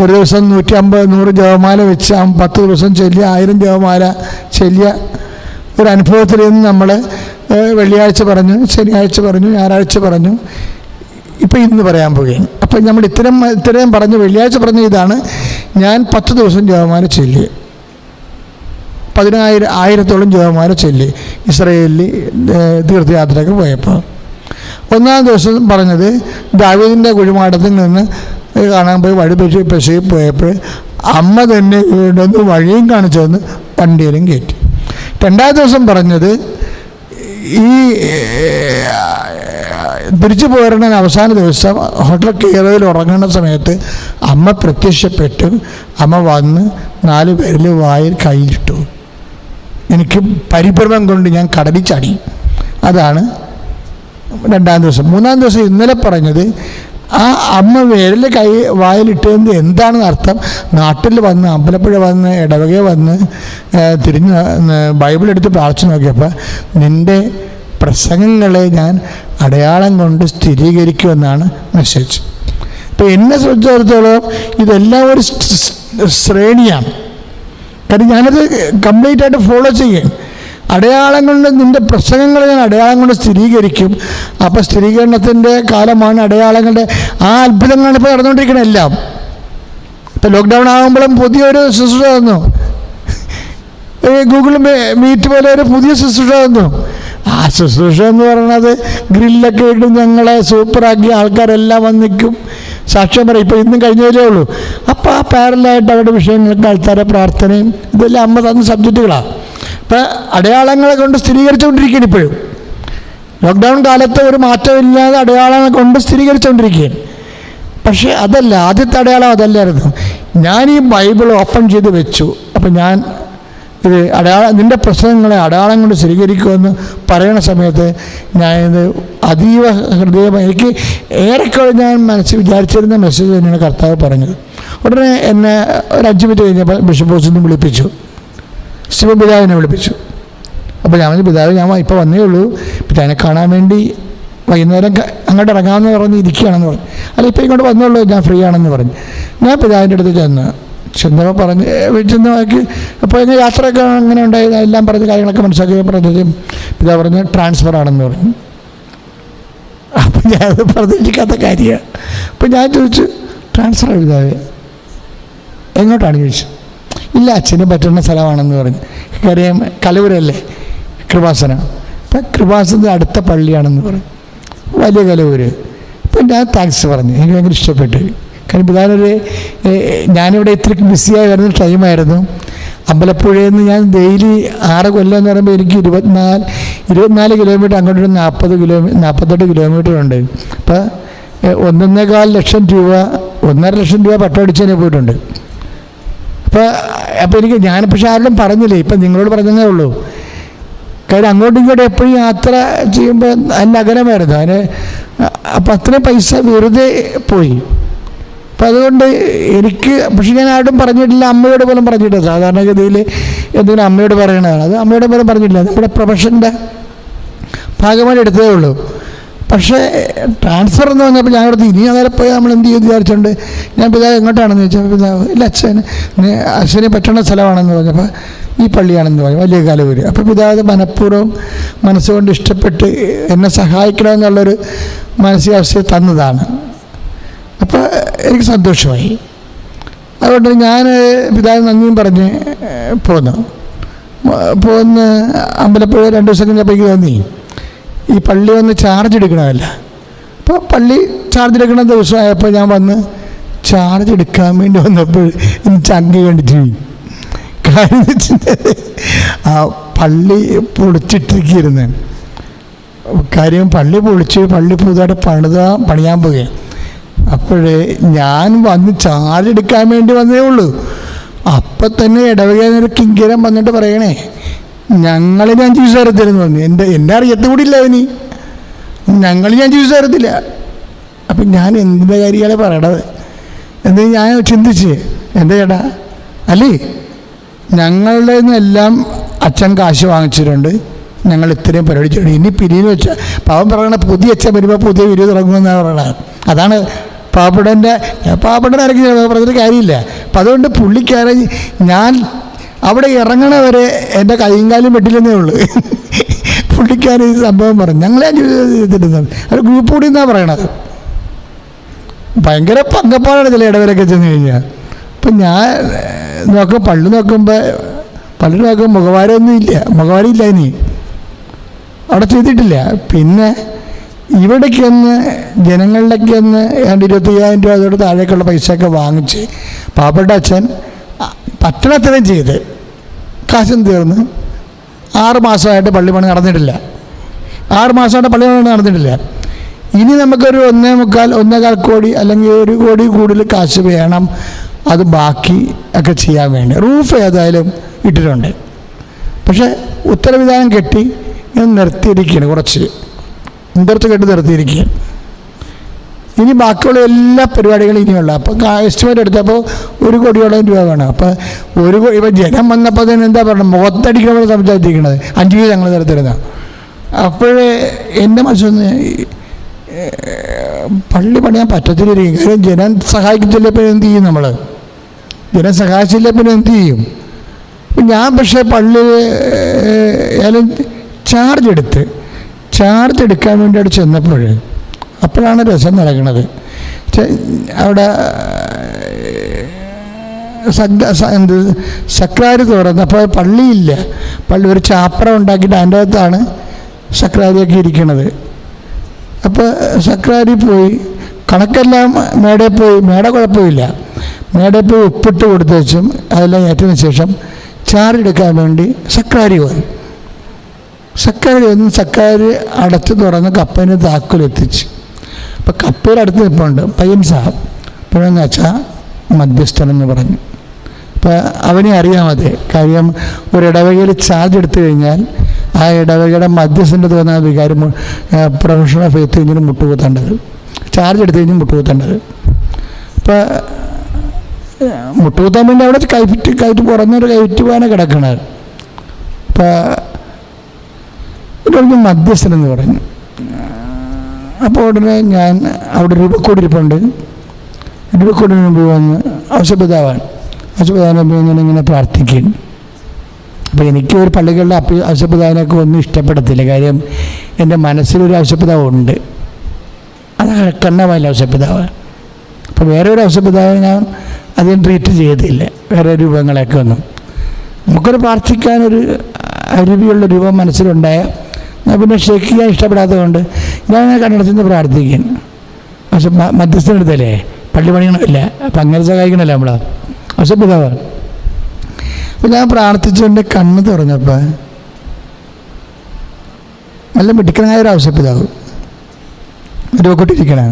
ഒരു ദിവസം 150-100 ജപമാല വെച്ച് 10 ദിവസം ചൊല്ലിയ 1000 ജപമാല ചൊല്ലിയ ഒരു അനുഭവത്തിൽ നിന്ന് നമ്മൾ വെള്ളിയാഴ്ച പറഞ്ഞു, ശനിയാഴ്ച പറഞ്ഞു, ഞായറാഴ്ച പറഞ്ഞു, ഇപ്പം ഇന്ന് പറയാൻ പോവുകയാണ്. അപ്പം നമ്മൾ ഇത്രയും പറഞ്ഞു. വെള്ളിയാഴ്ച പറഞ്ഞ ഇതാണ്, ഞാൻ 10 ദിവസം ജപമാല ചൊല്ലി, 10,000-1000 ജപമാല ചൊല്ലി ഇസ്രായേലിൽ തീർത്ഥയാത്രയ്ക്ക് പോയപ്പോൾ. 1-ാം ദിവസം പറഞ്ഞത് ദാവീദിൻ്റെ കുഴിമാടത്തിൽ നിന്ന് കാണാൻ പോയി വഴി പെശകി പോയപ്പോൾ അമ്മ തന്നെ വീണ്ടും വഴിയും കാണിച്ചു തന്ന് വണ്ടിയിലും കയറ്റി. 2-ാം ദിവസം പറഞ്ഞത് ഈ തിരിച്ചു പോരണ അവസാന ദിവസം ഹോട്ടൽ കയറിയിൽ ഉറങ്ങുന്ന സമയത്ത് അമ്മ പ്രത്യക്ഷപ്പെട്ട് അമ്മ വന്ന് 4 പേരിൽ വായിൽ കയ്യിലിട്ടു. എനിക്ക് പരിഭ്രമം കൊണ്ട് ഞാൻ കടലിൽ ചാടി. അതാണ് 2-ാം ദിവസം. 3-ാം ദിവസം ഇന്നലെ പറഞ്ഞത് ആ അമ്മ വിരൽ വായിലിട്ടത് എന്താണെന്ന് അർത്ഥം? നാട്ടിൽ വന്ന് അമ്പലപ്പുഴ വന്ന് ഇടവക വന്ന് തിരിഞ്ഞ് ബൈബിൾ എടുത്ത് പ്രാർത്ഥിച്ച് നോക്കിയപ്പോൾ നിൻ്റെ പ്രസംഗങ്ങളെ ഞാൻ അടയാളം കൊണ്ട് സ്ഥിരീകരിക്കുമെന്നാണ് മെസ്സേജ്. ഇപ്പോൾ എന്നെ സംബന്ധിച്ചിടത്തോളം ഇതെല്ലാം ഒരു ശ്രേണിയാണ്. കാരണം ഞാനത് കംപ്ലീറ്റ് ആയിട്ട് ഫോളോ ചെയ്യും. അടയാളം കൊണ്ട് നിൻ്റെ പ്രസംഗങ്ങൾ ഞാൻ അടയാളം കൊണ്ട് സ്ഥിരീകരിക്കും. അപ്പോൾ സ്ഥിരീകരണത്തിൻ്റെ കാലമാണ്. അടയാളങ്ങളുടെ ആ അത്ഭുതങ്ങളാണ് ഇപ്പോൾ നടന്നുകൊണ്ടിരിക്കുന്നത് എല്ലാം. ഇപ്പോൾ ലോക്ക്ഡൗൺ ആകുമ്പോഴും പുതിയൊരു ശുശ്രൂഷ തന്നു. ഗൂഗിൾ മീറ്റ് പോലെ ഒരു പുതിയ ശുശ്രൂഷ തന്നു. ആ ശുശ്രൂഷ എന്ന് പറയുന്നത് ഗ്രില്ലൊക്കെ ഇട്ട് ഞങ്ങളെ സൂപ്പറാക്കി ആൾക്കാരെല്ലാം വന്നിക്കും സാക്ഷ്യം പറയും. ഇപ്പോൾ ഇന്നും കഴിഞ്ഞതേ ഉള്ളൂ. അപ്പോൾ ആ പാരലായിട്ട് അവരുടെ വിഷയങ്ങൾക്ക് ആൾക്കാരെ പ്രാർത്ഥനയും ഇതെല്ലാം അമ്മ തന്ന സബ്ജക്റ്റുകളാണ്. ഇപ്പം അടയാളങ്ങളെ കൊണ്ട് സ്ഥിരീകരിച്ചുകൊണ്ടിരിക്കുകയാണ്. ഇപ്പോഴും ലോക്ക്ഡൗൺ കാലത്ത് ഒരു മാറ്റമില്ലാതെ അടയാളങ്ങളെ കൊണ്ട് സ്ഥിരീകരിച്ചുകൊണ്ടിരിക്കുകയാണ്. പക്ഷേ അതല്ല, ആദ്യത്തെ അടയാളം അതല്ലായിരുന്നു. ഞാൻ ഈ ബൈബിൾ ഓപ്പൺ ചെയ്ത് വെച്ചു. അപ്പം ഞാൻ ഇത് നിൻ്റെ പ്രസംഗങ്ങളെ അടയാളം കൊണ്ട് സ്ഥിരീകരിക്കുമെന്ന് പറയുന്ന സമയത്ത് ഞാനിത് അതീവ ഹൃദയമായി എനിക്ക് ഏറെക്കുറെ ഞാൻ മനസ്സിൽ വിചാരിച്ചിരുന്ന മെസ്സേജ് തന്നെയാണ് കർത്താവ് പറഞ്ഞത്. ഉടനെ എന്നെ ഒരു 5 മിനിറ്റ് കഴിഞ്ഞപ്പോൾ ബിഷപ്പ് ഹൗസിൽ വിളിപ്പിച്ചു. ശിവൻ പിതാവിനെ വിളിപ്പിച്ചു. അപ്പോൾ ഞാൻ പറഞ്ഞു, പിതാവ് ഞാൻ ഇപ്പോൾ വന്നേ ഉള്ളൂ, പിതാവിനെ കാണാൻ വേണ്ടി വൈകുന്നേരം അങ്ങോട്ട് ഇറങ്ങാമെന്ന് പറഞ്ഞ് ഇരിക്കുകയാണെന്ന് പറഞ്ഞു. അല്ല, ഇപ്പോൾ ഇങ്ങോട്ട് വന്നോളൂ, ഞാൻ ഫ്രീ ആണെന്ന് പറഞ്ഞു. ഞാൻ പിതാവിൻ്റെ അടുത്ത് ചെന്നപ്പോൾ പറഞ്ഞ് ചെന്നവാക്കി അപ്പോൾ ഇങ്ങനെ യാത്രയൊക്കെ അങ്ങനെ ഉണ്ടായി എല്ലാം പറഞ്ഞ് കാര്യങ്ങളൊക്കെ മനസ്സിലാക്കി പറഞ്ഞത് പിതാവ് പറഞ്ഞ് ട്രാൻസ്ഫർ ആണെന്ന് പറഞ്ഞു. അപ്പം ഞാനത് പ്രതീക്ഷിക്കാത്ത കാര്യമാണ്. അപ്പം ഞാൻ ചോദിച്ചു, ട്രാൻസ്ഫർ പിതാവേ എങ്ങോട്ടാണ് ചോദിച്ചു. ഇല്ല, അച്ഛന് പറ്റുന്ന സ്ഥലമാണെന്ന് പറഞ്ഞു. കാര്യം കലവൂരല്ലേ, കൃപാസന. അപ്പം കൃപാസനത്തിൻ്റെ അടുത്ത പള്ളിയാണെന്ന് പറഞ്ഞു, വലിയ കലവൂര്. അപ്പം ഞാൻ താങ്ക്സ് പറഞ്ഞു. എനിക്ക് ഭയങ്കര ഇഷ്ടപ്പെട്ടു. കാരണം പിതാവിനൊരു ഞാനിവിടെ ഇത്തിരി ബിസിയായി വരുന്ന ടൈമായിരുന്നു. അമ്പലപ്പുഴയിൽ നിന്ന് ഞാൻ ഡെയിലി 6 കൊല്ലം എന്ന് പറയുമ്പോൾ എനിക്ക് 24 കിലോമീറ്റർ അങ്ങോട്ട് 48 കിലോമീറ്റർ ഉണ്ട്. അപ്പോൾ 1.25 ലക്ഷം രൂപ 1.5 ലക്ഷം രൂപ പട്ടമടിച്ചതിനെ പോയിട്ടുണ്ട്. അപ്പോൾ എനിക്ക് ഞാൻ പക്ഷേ ആരോടും പറഞ്ഞില്ലേ, ഇപ്പം നിങ്ങളോട് പറഞ്ഞതേ ഉള്ളൂ. കാര്യം അങ്ങോട്ടും ഇങ്ങോട്ടും എപ്പോഴും യാത്ര ചെയ്യുമ്പോൾ അതിന് അകലമായിരുന്നു അതിന്. അപ്പം അത്രയും പൈസ വെറുതെ പോയി. അപ്പം അതുകൊണ്ട് എനിക്ക് പക്ഷെ ഞാൻ ആരോടും പറഞ്ഞിട്ടില്ല, അമ്മയോട് പോലും പറഞ്ഞിട്ടില്ല. സാധാരണഗതിയിൽ എന്തെങ്കിലും അമ്മയോട് പറയണതാണ്, അത് അമ്മയോട് പോലും പറഞ്ഞിട്ടില്ല. നമ്മുടെ പ്രൊഫഷൻ്റെ ഭാഗമായിട്ട് എടുത്തതേ ഉള്ളൂ. പക്ഷേ ട്രാൻസ്ഫർ എന്ന് പറഞ്ഞപ്പോൾ ഞാനോട് ഇനി അങ്ങനെ പോയി നമ്മൾ എന്ത് ചെയ്ത് വിചാരിച്ചുകൊണ്ട് ഞാൻ പിതാവ് എങ്ങോട്ടാണെന്ന് ചോദിച്ചപ്പോൾ പിതാവ് ഇല്ല അച്ഛന് പറ്റുന്ന സ്ഥലമാണെന്ന് പറഞ്ഞപ്പോൾ ഈ പള്ളിയാണെന്ന് പറഞ്ഞു, വലിയ കാലവൂര്. അപ്പോൾ പിതാവ് മനഃപൂർവ്വം മനസ്സുകൊണ്ട് ഇഷ്ടപ്പെട്ട് എന്നെ സഹായിക്കണമെന്നുള്ളൊരു മാനസികാവസ്ഥ തന്നതാണ്. അപ്പോൾ എനിക്ക് സന്തോഷമായി. അതുകൊണ്ട് ഞാൻ പിതാവ് നന്ദിയും പറഞ്ഞ് പോന്ന് അമ്പലപ്പുഴ 2 ദിവസം കഴിഞ്ഞപ്പോഴേക്ക് തോന്നി ഈ പള്ളി വന്ന് ചാർജ് എടുക്കണമല്ല. അപ്പോൾ പള്ളി ചാർജ് എടുക്കുന്ന ദിവസമായപ്പോൾ ഞാൻ വന്ന് ചാർജ് എടുക്കാൻ വേണ്ടി വന്നപ്പോൾ എനിക്ക് ചങ്കി കണ്ടിട്ട് കാര്യം വെച്ചിട്ട് ആ പള്ളി പൊളിച്ചിട്ടിരിക്കുന്നു. കാര്യം പള്ളി പൊളിച്ച് പള്ളി പുതുതായിട്ട് പണിയാൻ പോകുകയാണ്. അപ്പോഴേ ഞാൻ വന്ന് ചാർജ് എടുക്കാൻ വേണ്ടി വന്നേ ഉള്ളൂ. അപ്പം തന്നെ ഇടവകേന്നൊരു കിങ്കരം വന്നിട്ട് പറയണേ, ഞാൻ ജ്യൂസ് തരത്തില്ലെന്ന് പറഞ്ഞു. എന്നെ അറിയത്തുകൂടിയില്ല അവന്, ഞാൻ ജ്യൂസ് തരത്തില്ല. അപ്പം ഞാൻ എന്തിൻ്റെ കാര്യമാണ് പറയണത് എന്ന് ഞാൻ ചിന്തിച്ച്, എന്താ ചേട്ടാ അല്ലേ, ഞങ്ങളുടെ നിന്നെല്ലാം അച്ഛൻ കാശ് വാങ്ങിച്ചിട്ടുണ്ട്, ഞങ്ങൾ ഇത്രയും പരിപാടിച്ചിട്ടുണ്ട്, ഇനി പിരിയെന്ന് വെച്ചാൽ പാവം പറയണ പുതിയ അച്ഛൻ വരുമ്പോൾ പുതിയ വീഡിയോ തുടങ്ങുമെന്നാണ് പറയണത്. അതാണ് പാവപ്പെട്ട ആരെങ്കിലും പറഞ്ഞിട്ട് കാര്യമില്ല. അപ്പം അതുകൊണ്ട് പുള്ളിക്കാരൻ ഞാൻ അവിടെ ഇറങ്ങണവരെ എൻ്റെ കൈയും കാലും വെട്ടില്ലെന്നേ ഉള്ളൂ. പുള്ളിക്കാരൻ ഈ സംഭവം പറഞ്ഞു, ഞങ്ങളെ ചെയ്തിട്ടുണ്ട്. ഒരു ഗ്രൂപ്പ് കൂടി എന്നാണ് പറയണത്. ഭയങ്കര പങ്കപ്പാടാണ് ചില ഇടവരൊക്കെ ചെന്ന് കഴിഞ്ഞാൽ. അപ്പം ഞാൻ പള്ളി നോക്കുമ്പോൾ മുഖവാരൊന്നും ഇല്ല, മുഖവാരിയില്ല ഇനി അവിടെ ചെയ്തിട്ടില്ല. പിന്നെ ഇവിടേക്കൊന്ന് ജനങ്ങളിലേക്കൊന്ന് 25,000 രൂപ അതോട് താഴേക്കുള്ള പൈസയൊക്കെ വാങ്ങിച്ച് പാവപ്പെട്ട അച്ഛൻ പട്ടണത്തിനും ചെയ്ത് കാശും തീർന്ന് 6 മാസമായിട്ട് പള്ളിപ്പണി നടന്നിട്ടില്ല. 6 മാസമായിട്ട് പള്ളിപ്പണി നടന്നിട്ടില്ല. ഇനി നമുക്കൊരു 1.25 കോടി അല്ലെങ്കിൽ 1 കോടി കൂടുതൽ കാശ് വേണം, അത് ബാക്കി ഒക്കെ ചെയ്യാൻ വേണ്ടി. റൂഫ് ഏതായാലും ഇട്ടിട്ടുണ്ട്. പക്ഷേ ഉത്തരവിധാനം കെട്ടി നിർത്തിയിരിക്കുകയാണ്, കുറച്ച് മുമ്പർത്ത് കെട്ടി നിർത്തിയിരിക്കുകയാണ്. ഇനി ബാക്കിയുള്ള എല്ലാ പരിപാടികളും ഇനിയുള്ള. അപ്പോൾ എസ്റ്റിമേറ്റ് എടുത്തപ്പോൾ 1 കോടിയോളം രൂപ വേണം. അപ്പോൾ ഇപ്പോൾ ജനം വന്നപ്പോൾ തന്നെ എന്താ പറയുക, മുഖത്തടിക്കണ സംസാരിച്ചിരിക്കണത് 5 വീതം ഞങ്ങൾ തരത്തിരുന്ന. അപ്പോഴേ എൻ്റെ മനസ്സൊന്ന് പള്ളി പണിയാൻ പറ്റത്തില്ലായിരിക്കും. കാര്യം ജനം സഹായിക്കത്തില്ല, പിന്നെ എന്ത് ചെയ്യും നമ്മൾ? ജനം സഹായിച്ചില്ല പിന്നെ എന്ത് ചെയ്യും? ഞാൻ പക്ഷേ പള്ളിയിൽ ചാർജ് എടുക്കാൻ വേണ്ടി അവിടെ ചെന്നപ്പോൾ അപ്പോഴാണ് രസം നടക്കുന്നത്. അവിടെ സക്രാരി തുറന്നപ്പോൾ പള്ളിയില്ല. പള്ളി ഒരു ചാപ്പറ ഉണ്ടാക്കിയിട്ട് അതിൻ്റെ അകത്താണ് സക്രാരിയൊക്കെ ഇരിക്കണത്. അപ്പോൾ സക്രാരി പോയി കണക്കെല്ലാം മേടയിൽ പോയി, മേട കുഴപ്പമില്ല, മേടയിൽ പോയി ഉപ്പിട്ട് കൊടുത്തു വെച്ചും അതെല്ലാം ഏറ്റതിന് ശേഷം ചാർജ് എടുക്കാൻ വേണ്ടി സക്രാരി വന്നു. സക്രാരി അടച്ച് തുറന്ന് കപ്പേന് താക്കോലെത്തിച്ച്. അപ്പം കപ്പയുടെ അടുത്ത് നിൽപ്പുണ്ട് പയ്യൻ സാഹബ്. അപ്പോഴെന്ന് വെച്ചാൽ മധ്യസ്ഥനെന്ന് പറഞ്ഞു. അപ്പം അവനെ അറിയാമതെ, കാര്യം ഒരു ഇടവകയിൽ ചാർജ് എടുത്തു കഴിഞ്ഞാൽ ആ ഇടവകയുടെ മധ്യസ്ഥൻ്റെ തോന്നുന്ന വികാരം പ്രൊഫഷണൽ ഓഫ് ഫെയ്ത്ത് കഴിഞ്ഞാൽ മുട്ടുകുത്തേണ്ടത്, ചാർജ് എടുത്തു കഴിഞ്ഞാൽ മുട്ടുകുത്തേണ്ടത്. അപ്പം മുട്ടുകുത്താൻ വേണ്ടി അവിടെ കയറ്റ് പുറന്നൊരു കയറ്റ് പോകാനാണ് കിടക്കണത്. അപ്പം ഒരു മധ്യസ്ഥനെന്ന് പറഞ്ഞു. അപ്പോൾ ഉടനെ ഞാൻ അവിടെ രൂപക്കൂടിരിപ്പുണ്ട്. രൂപക്കൂടിന് മുമ്പ് വന്ന് ഔഷപിതാവാണ്. ഔഷപിതാവിനെ മുമ്പ് ഇങ്ങനെ പ്രാർത്ഥിക്കുന്നു. അപ്പോൾ എനിക്ക് ഒരു പള്ളികളുടെ ഔഷപിതാവിനൊക്കെ ഒന്നും ഇഷ്ടപ്പെടത്തില്ല. കാര്യം എൻ്റെ മനസ്സിലൊരു ഔഷപിതാവ് ഉണ്ട്, അത് കണ്ണമല്ല ഔഷപിതാവ്. അപ്പോൾ വേറെ ഒരു ഔഷപിതാവിനെ ഞാൻ അധികം ട്രീറ്റ് ചെയ്തില്ല, വേറെ രൂപങ്ങളൊക്കെ ഒന്നും. നമുക്കൊരു പ്രാർത്ഥിക്കാനൊരു അരുവിയുള്ള രൂപം മനസ്സിലുണ്ടായ പിന്നെ ഷേക്ക് ചെയ്യാൻ ഇഷ്ടപ്പെടാത്തത് കൊണ്ട് ഞാൻ കണ്ണടച്ചെന്ന് പ്രാർത്ഥിക്കും. പക്ഷെ മധ്യസ്ഥനെടുത്തല്ലേ, പള്ളി പണിയണമില്ല, അപ്പം അങ്ങനെ സഹായിക്കണമല്ലോ നമ്മൾ ഔഷപിതാവ്. അപ്പം ഞാൻ പ്രാർത്ഥിച്ചുകൊണ്ട് കണ്ണ് തുറന്നപ്പോൾ നല്ല മിടുക്കനായ ഒരു ഔഷപിതാവ് രൂപക്കൊട്ടിരിക്കണ.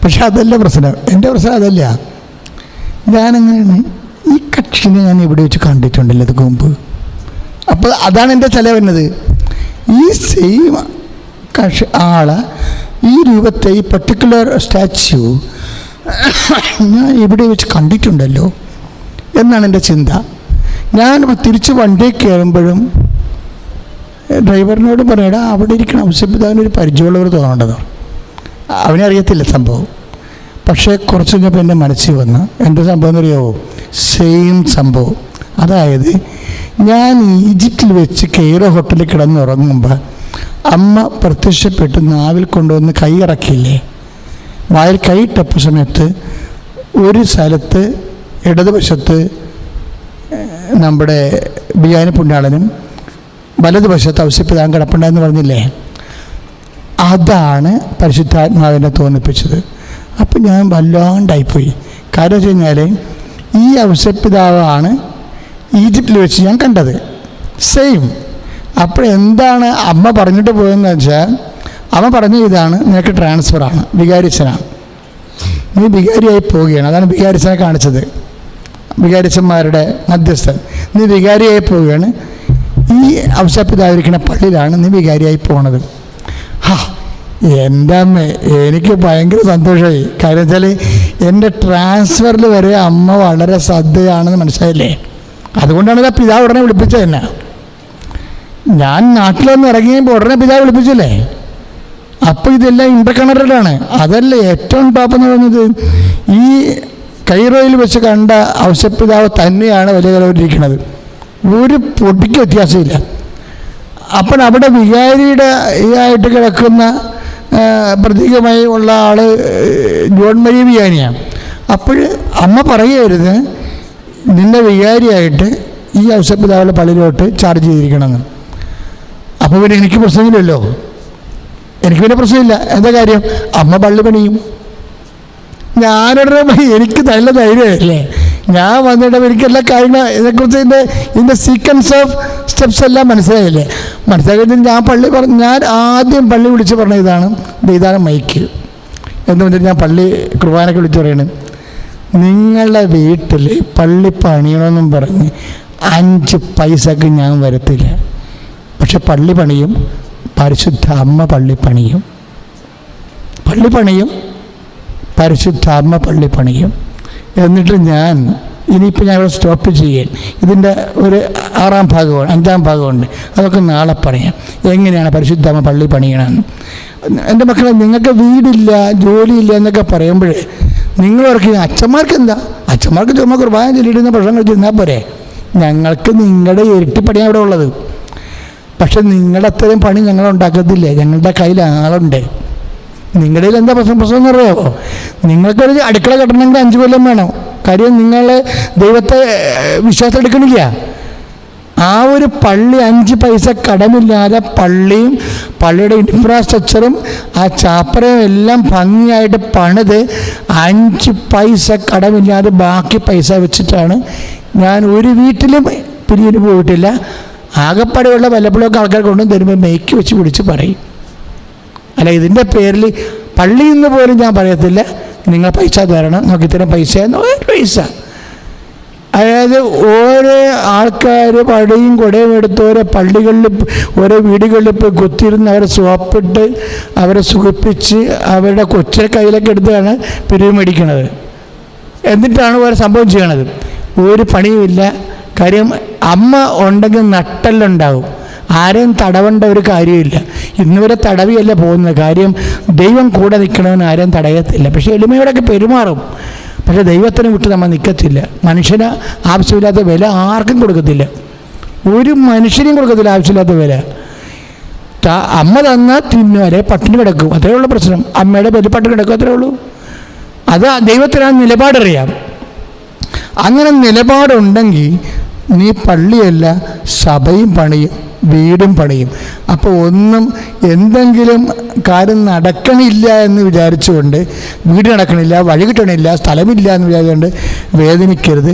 പക്ഷെ അതല്ല പ്രശ്നം, എൻ്റെ പ്രശ്നം അതല്ല. ഞാനങ്ങനെയാണ് ഈ കക്ഷിനെ ഞാൻ ഇവിടെ വെച്ച് കണ്ടിട്ടുണ്ടല്ലോ ഇത് മുമ്പ്. അപ്പോൾ അതാണ് എൻ്റെ ചില വരുന്നത്. ഈ സെയിം ആള് ഈ രൂപത്തെ ഈ പർട്ടിക്കുലർ സ്റ്റാച്യു ഞാൻ ഇവിടെ വെച്ച് കണ്ടിട്ടുണ്ടല്ലോ എന്നാണ് എൻ്റെ ചിന്ത. ഞാൻ തിരിച്ച് വണ്ടിയിൽ കയറുമ്പോഴും ഡ്രൈവറിനോട് പറയടാ അവിടെ ഇരിക്കണം ഔഷപിതാവിനൊരു പരിചയമുള്ളവർ തോന്നേണ്ടത്. അവനെ അറിയത്തില്ല സംഭവം. പക്ഷേ കുറച്ച് കഴിഞ്ഞപ്പോൾ എൻ്റെ മനസ്സിൽ വന്ന് എൻ്റെ സംഭവം എന്നറിയാവോ, സെയിം സംഭവം. അതായത് ഞാൻ ഈജിപ്തിൽ വെച്ച് കെയ്റോ ഹോട്ടലിൽ കിടന്നുറങ്ങുമ്പോൾ അമ്മ പ്രത്യക്ഷപ്പെട്ട് നാവിൽ കൊണ്ടുവന്ന് കൈ ഇറക്കിയില്ലേ, വായിൽ കൈയിട്ടപ്പ സമയത്ത് ഒരു സ്ഥലത്ത് ഇടതുവശത്ത് നമ്മുടെ ബിയാനി പുണ്യാളനും വലതുവശത്ത് ഔഷപിതാവും കിടപ്പുണ്ടെന്ന് പറഞ്ഞില്ലേ, അതാണ് പരിശുദ്ധാത്മാവിനെ തോന്നിപ്പിച്ചത്. അപ്പം ഞാൻ വല്ലാണ്ടായിപ്പോയി. കാര്യം വെച്ച് കഴിഞ്ഞാൽ ഈ ഔഷപിതാവാണ് ഈജിപ്തിൽ വെച്ച് ഞാൻ കണ്ടത്, സെയിം. അപ്പോൾ എന്താണ് അമ്മ പറഞ്ഞിട്ട് പോയെന്ന് വെച്ചാൽ, അമ്മ പറഞ്ഞ ഇതാണ്, നിനക്ക് ട്രാൻസ്ഫറാണ്, വികാരിച്ചനാണ്, നീ വികാരിയായി പോവുകയാണ്. അതാണ് വികാരിച്ചനെ കാണിച്ചത്, വികാരിച്ചന്മാരുടെ മധ്യസ്ഥൻ. നീ വികാരിയായി പോവുകയാണ്, ഈ ഔഷപിതാവിരിക്കുന്ന പള്ളിയിലാണ് നീ വികാരിയായി പോണത്. എൻ്റെ അമ്മ എനിക്ക് ഭയങ്കര സന്തോഷമായി. കാര്യം വെച്ചാൽ എൻ്റെ ട്രാൻസ്ഫറിൽ വരെ അമ്മ വളരെ ശ്രദ്ധയാണെന്ന് മനസ്സിലായില്ലേ. അതുകൊണ്ടാണ് ആ പിതാവ് ഉടനെ വിളിപ്പിച്ചത് എന്നെ. ഞാൻ നാട്ടിലൊന്ന് ഇറങ്ങിയപ്പോൾ ഉടനെ പിതാവ് വിളിപ്പിച്ചില്ലേ. അപ്പോൾ ഇതെല്ലാം ഇൻ്റർകണക്റ്റഡാണ്. അതല്ല ഏറ്റവും ടോപ്പ് എന്ന് പറയുന്നത്, ഈ കൈറോയിൽ വെച്ച് കണ്ട ഔഷപിതാവ് തന്നെയാണ് വലിയ കലവരിയിരിക്കുന്നത്, ഒരു പൊടിക്ക് വ്യത്യാസമില്ല. അപ്പോൾ അവിടെ വികാരിയുടെ ആയിട്ട് കിടക്കുന്ന പ്രതീകമായി ഉള്ള ആൾ ജോൺ മരിയ വിയാനിയാണ്. അപ്പോൾ അമ്മ പറയുകയായിരുന്നു, നിന്നെ വികാരിയായിട്ട് ഈ ഔഷപിതാവിൻ്റെ പള്ളിയിലോട്ട് ചാർജ് ചെയ്തിരിക്കണമെന്ന്. അപ്പോൾ പിന്നെ എനിക്ക് പ്രശ്നമില്ലല്ലോ, എനിക്ക് പിന്നെ പ്രശ്നമില്ല. എന്താ കാര്യം, അമ്മ പള്ളി പണിയും, ഞാനുടനെ എനിക്ക് നല്ല ധൈര്യമല്ലേ. ഞാൻ വന്നിട്ട് എനിക്കെല്ലാ കാര്യങ്ങളും ഇതിനെക്കുറിച്ച് ഇതിൻ്റെ സീക്വൻസ് ഓഫ് സ്റ്റെപ്സ് എല്ലാം മനസ്സിലായില്ലേ. മനസ്സിലാക്കി ഞാൻ ആദ്യം പള്ളി വിളിച്ച് പറഞ്ഞ ഇതാണ് മൈക്ക് എന്ന് പറഞ്ഞിട്ട് ഞാൻ പള്ളി കുർബാനയ്ക്ക് വിളിച്ച് പറയണം, നിങ്ങളുടെ വീട്ടിൽ പള്ളി പണിയണമെന്നും പറഞ്ഞ് 5 പൈസക്ക് ഞാൻ വരത്തില്ല. പക്ഷെ പള്ളി പണിയും, പരിശുദ്ധ അമ്മ പള്ളി പണിയും പരിശുദ്ധാത്മ പള്ളി പണിയും. എന്നിട്ട് ഇനിയിപ്പോൾ ഞാൻ ഇവിടെ സ്റ്റോപ്പ് ചെയ്യാൻ, ഇതിൻ്റെ ഒരു 6-ാം ഭാഗമാണ് 5-ാം ഭാഗമുണ്ട്, അതൊക്കെ നാളെ പറയാം എങ്ങനെയാണ് പരിശുദ്ധാത്മ പള്ളി പണിയണമെന്ന്. എൻ്റെ മക്കളെ, നിങ്ങൾക്ക് വീടില്ല ജോലിയില്ല എന്നൊക്കെ പറയുമ്പോൾ നിങ്ങൾ ഓർക്കുക അച്ഛന്മാർക്ക് എന്താ, അച്ഛന്മാർക്ക് ചുമ്മാ കുർബാന ചൊല്ലിയിടുന്ന പ്രശ്നം കഴിച്ചിരുന്നാൽ പോരെ. ഞങ്ങൾക്ക് നിങ്ങളുടെ ഇരട്ടി പണിയാണ് ഇവിടെ ഉള്ളത്. പക്ഷെ നിങ്ങളുടെ അത്രയും പണി ഞങ്ങൾ ഉണ്ടാക്കത്തില്ലേ, ഞങ്ങളുടെ കയ്യിൽ ആളുണ്ട്. നിങ്ങളുടെ കയ്യിൽ എന്താ പ്രശ്നം എന്ന് അറിയാമോ? നിങ്ങൾക്കൊരു അടുക്കള കെട്ടണമെങ്കിൽ 5 കൊല്ലം വേണം. കാര്യം നിങ്ങൾ ദൈവത്തെ വിശ്വാസം എടുക്കണില്ല. ആ ഒരു പള്ളി 5 പൈസ കടമില്ലാതെ പള്ളിയും പള്ളിയുടെ ഇൻഫ്രാസ്ട്രക്ചറും ആ ചാപ്പറയും എല്ലാം ഭംഗിയായിട്ട് പണിത് 5 പൈസ കടമില്ലാതെ ബാക്കി പൈസ വെച്ചിട്ടാണ് ഞാൻ ഒരു വീട്ടിലും പിരിവിന് പോയിട്ടില്ല. ആകെപ്പാടെയുള്ള വല്ലപ്പോഴൊക്കെ ആൾക്കാർ കൊണ്ടും തരുമ്പോൾ മേയ്ക്ക് വെച്ച് പിടിച്ച് പറയും. അല്ല, ഇതിൻ്റെ പേരിൽ പള്ളിയിൽ നിന്ന് പോലും ഞാൻ പറയത്തില്ല നിങ്ങൾ പൈസ തരണം, നോക്കി തരാം പൈസ എന്ന്. ഒരു പൈസ, അതായത് ഓരോ ആൾക്കാർ പടയും കുടയും എടുത്ത് ഓരോ പള്ളികളിൽ ഓരോ വീടുകളിൽ പോയി കുത്തിയിരുന്ന് അവരെ സോപ്പിട്ട് അവരെ സുഖിപ്പിച്ച് അവരുടെ കൊച്ചിനെ കയ്യിലൊക്കെ എടുത്താണ് പിരിവ് മേടിക്കണത്. എന്നിട്ടാണ് ഓരോ സംഭവം ചെയ്യണത്. ഒരു പണിയുമില്ല. കാര്യം അമ്മ ഉണ്ടെങ്കിൽ നട്ടെല്ലുണ്ടാവും. ആരെയും തടവേണ്ട ഒരു കാര്യമില്ല. ഇന്നുവരെ തടവിയല്ല പോകുന്നത്. കാര്യം ദൈവം കൂടെ നിൽക്കണമെന്ന് ആരെയും തടയത്തില്ല. പക്ഷേ എളിമയോടൊക്കെ പെരുമാറും. പക്ഷേ ദൈവത്തിന് വിട്ട് നമ്മൾ നിൽക്കത്തില്ല. മനുഷ്യന് ആവശ്യമില്ലാത്ത വില ആർക്കും കൊടുക്കത്തില്ല. ഒരു മനുഷ്യനെയും കൊടുക്കത്തില്ല ആവശ്യമില്ലാത്ത വില. അമ്മ തന്നാൽ തിന്നുവരെ പട്ടിണി കിടക്കും, അത്രേ ഉള്ളൂ പ്രശ്നം. അമ്മയുടെ ബലിപ്പട്ടിണി കിടക്കും, അത്രേ ഉള്ളൂ. അത് ദൈവത്തിന് ആ നിലപാടറിയാം. അങ്ങനെ നിലപാടുണ്ടെങ്കിൽ നീ പള്ളിയല്ല സഭയും പണിയും വീടും പണിയും. അപ്പോൾ എന്തെങ്കിലും കാര്യം നടക്കണില്ല എന്ന് വിചാരിച്ചുകൊണ്ട്, വീട് നടക്കണില്ല, വഴി കിട്ടണില്ല, സ്ഥലമില്ല എന്ന് വിചാരിച്ചുകൊണ്ട് വേദനിക്കരുത്.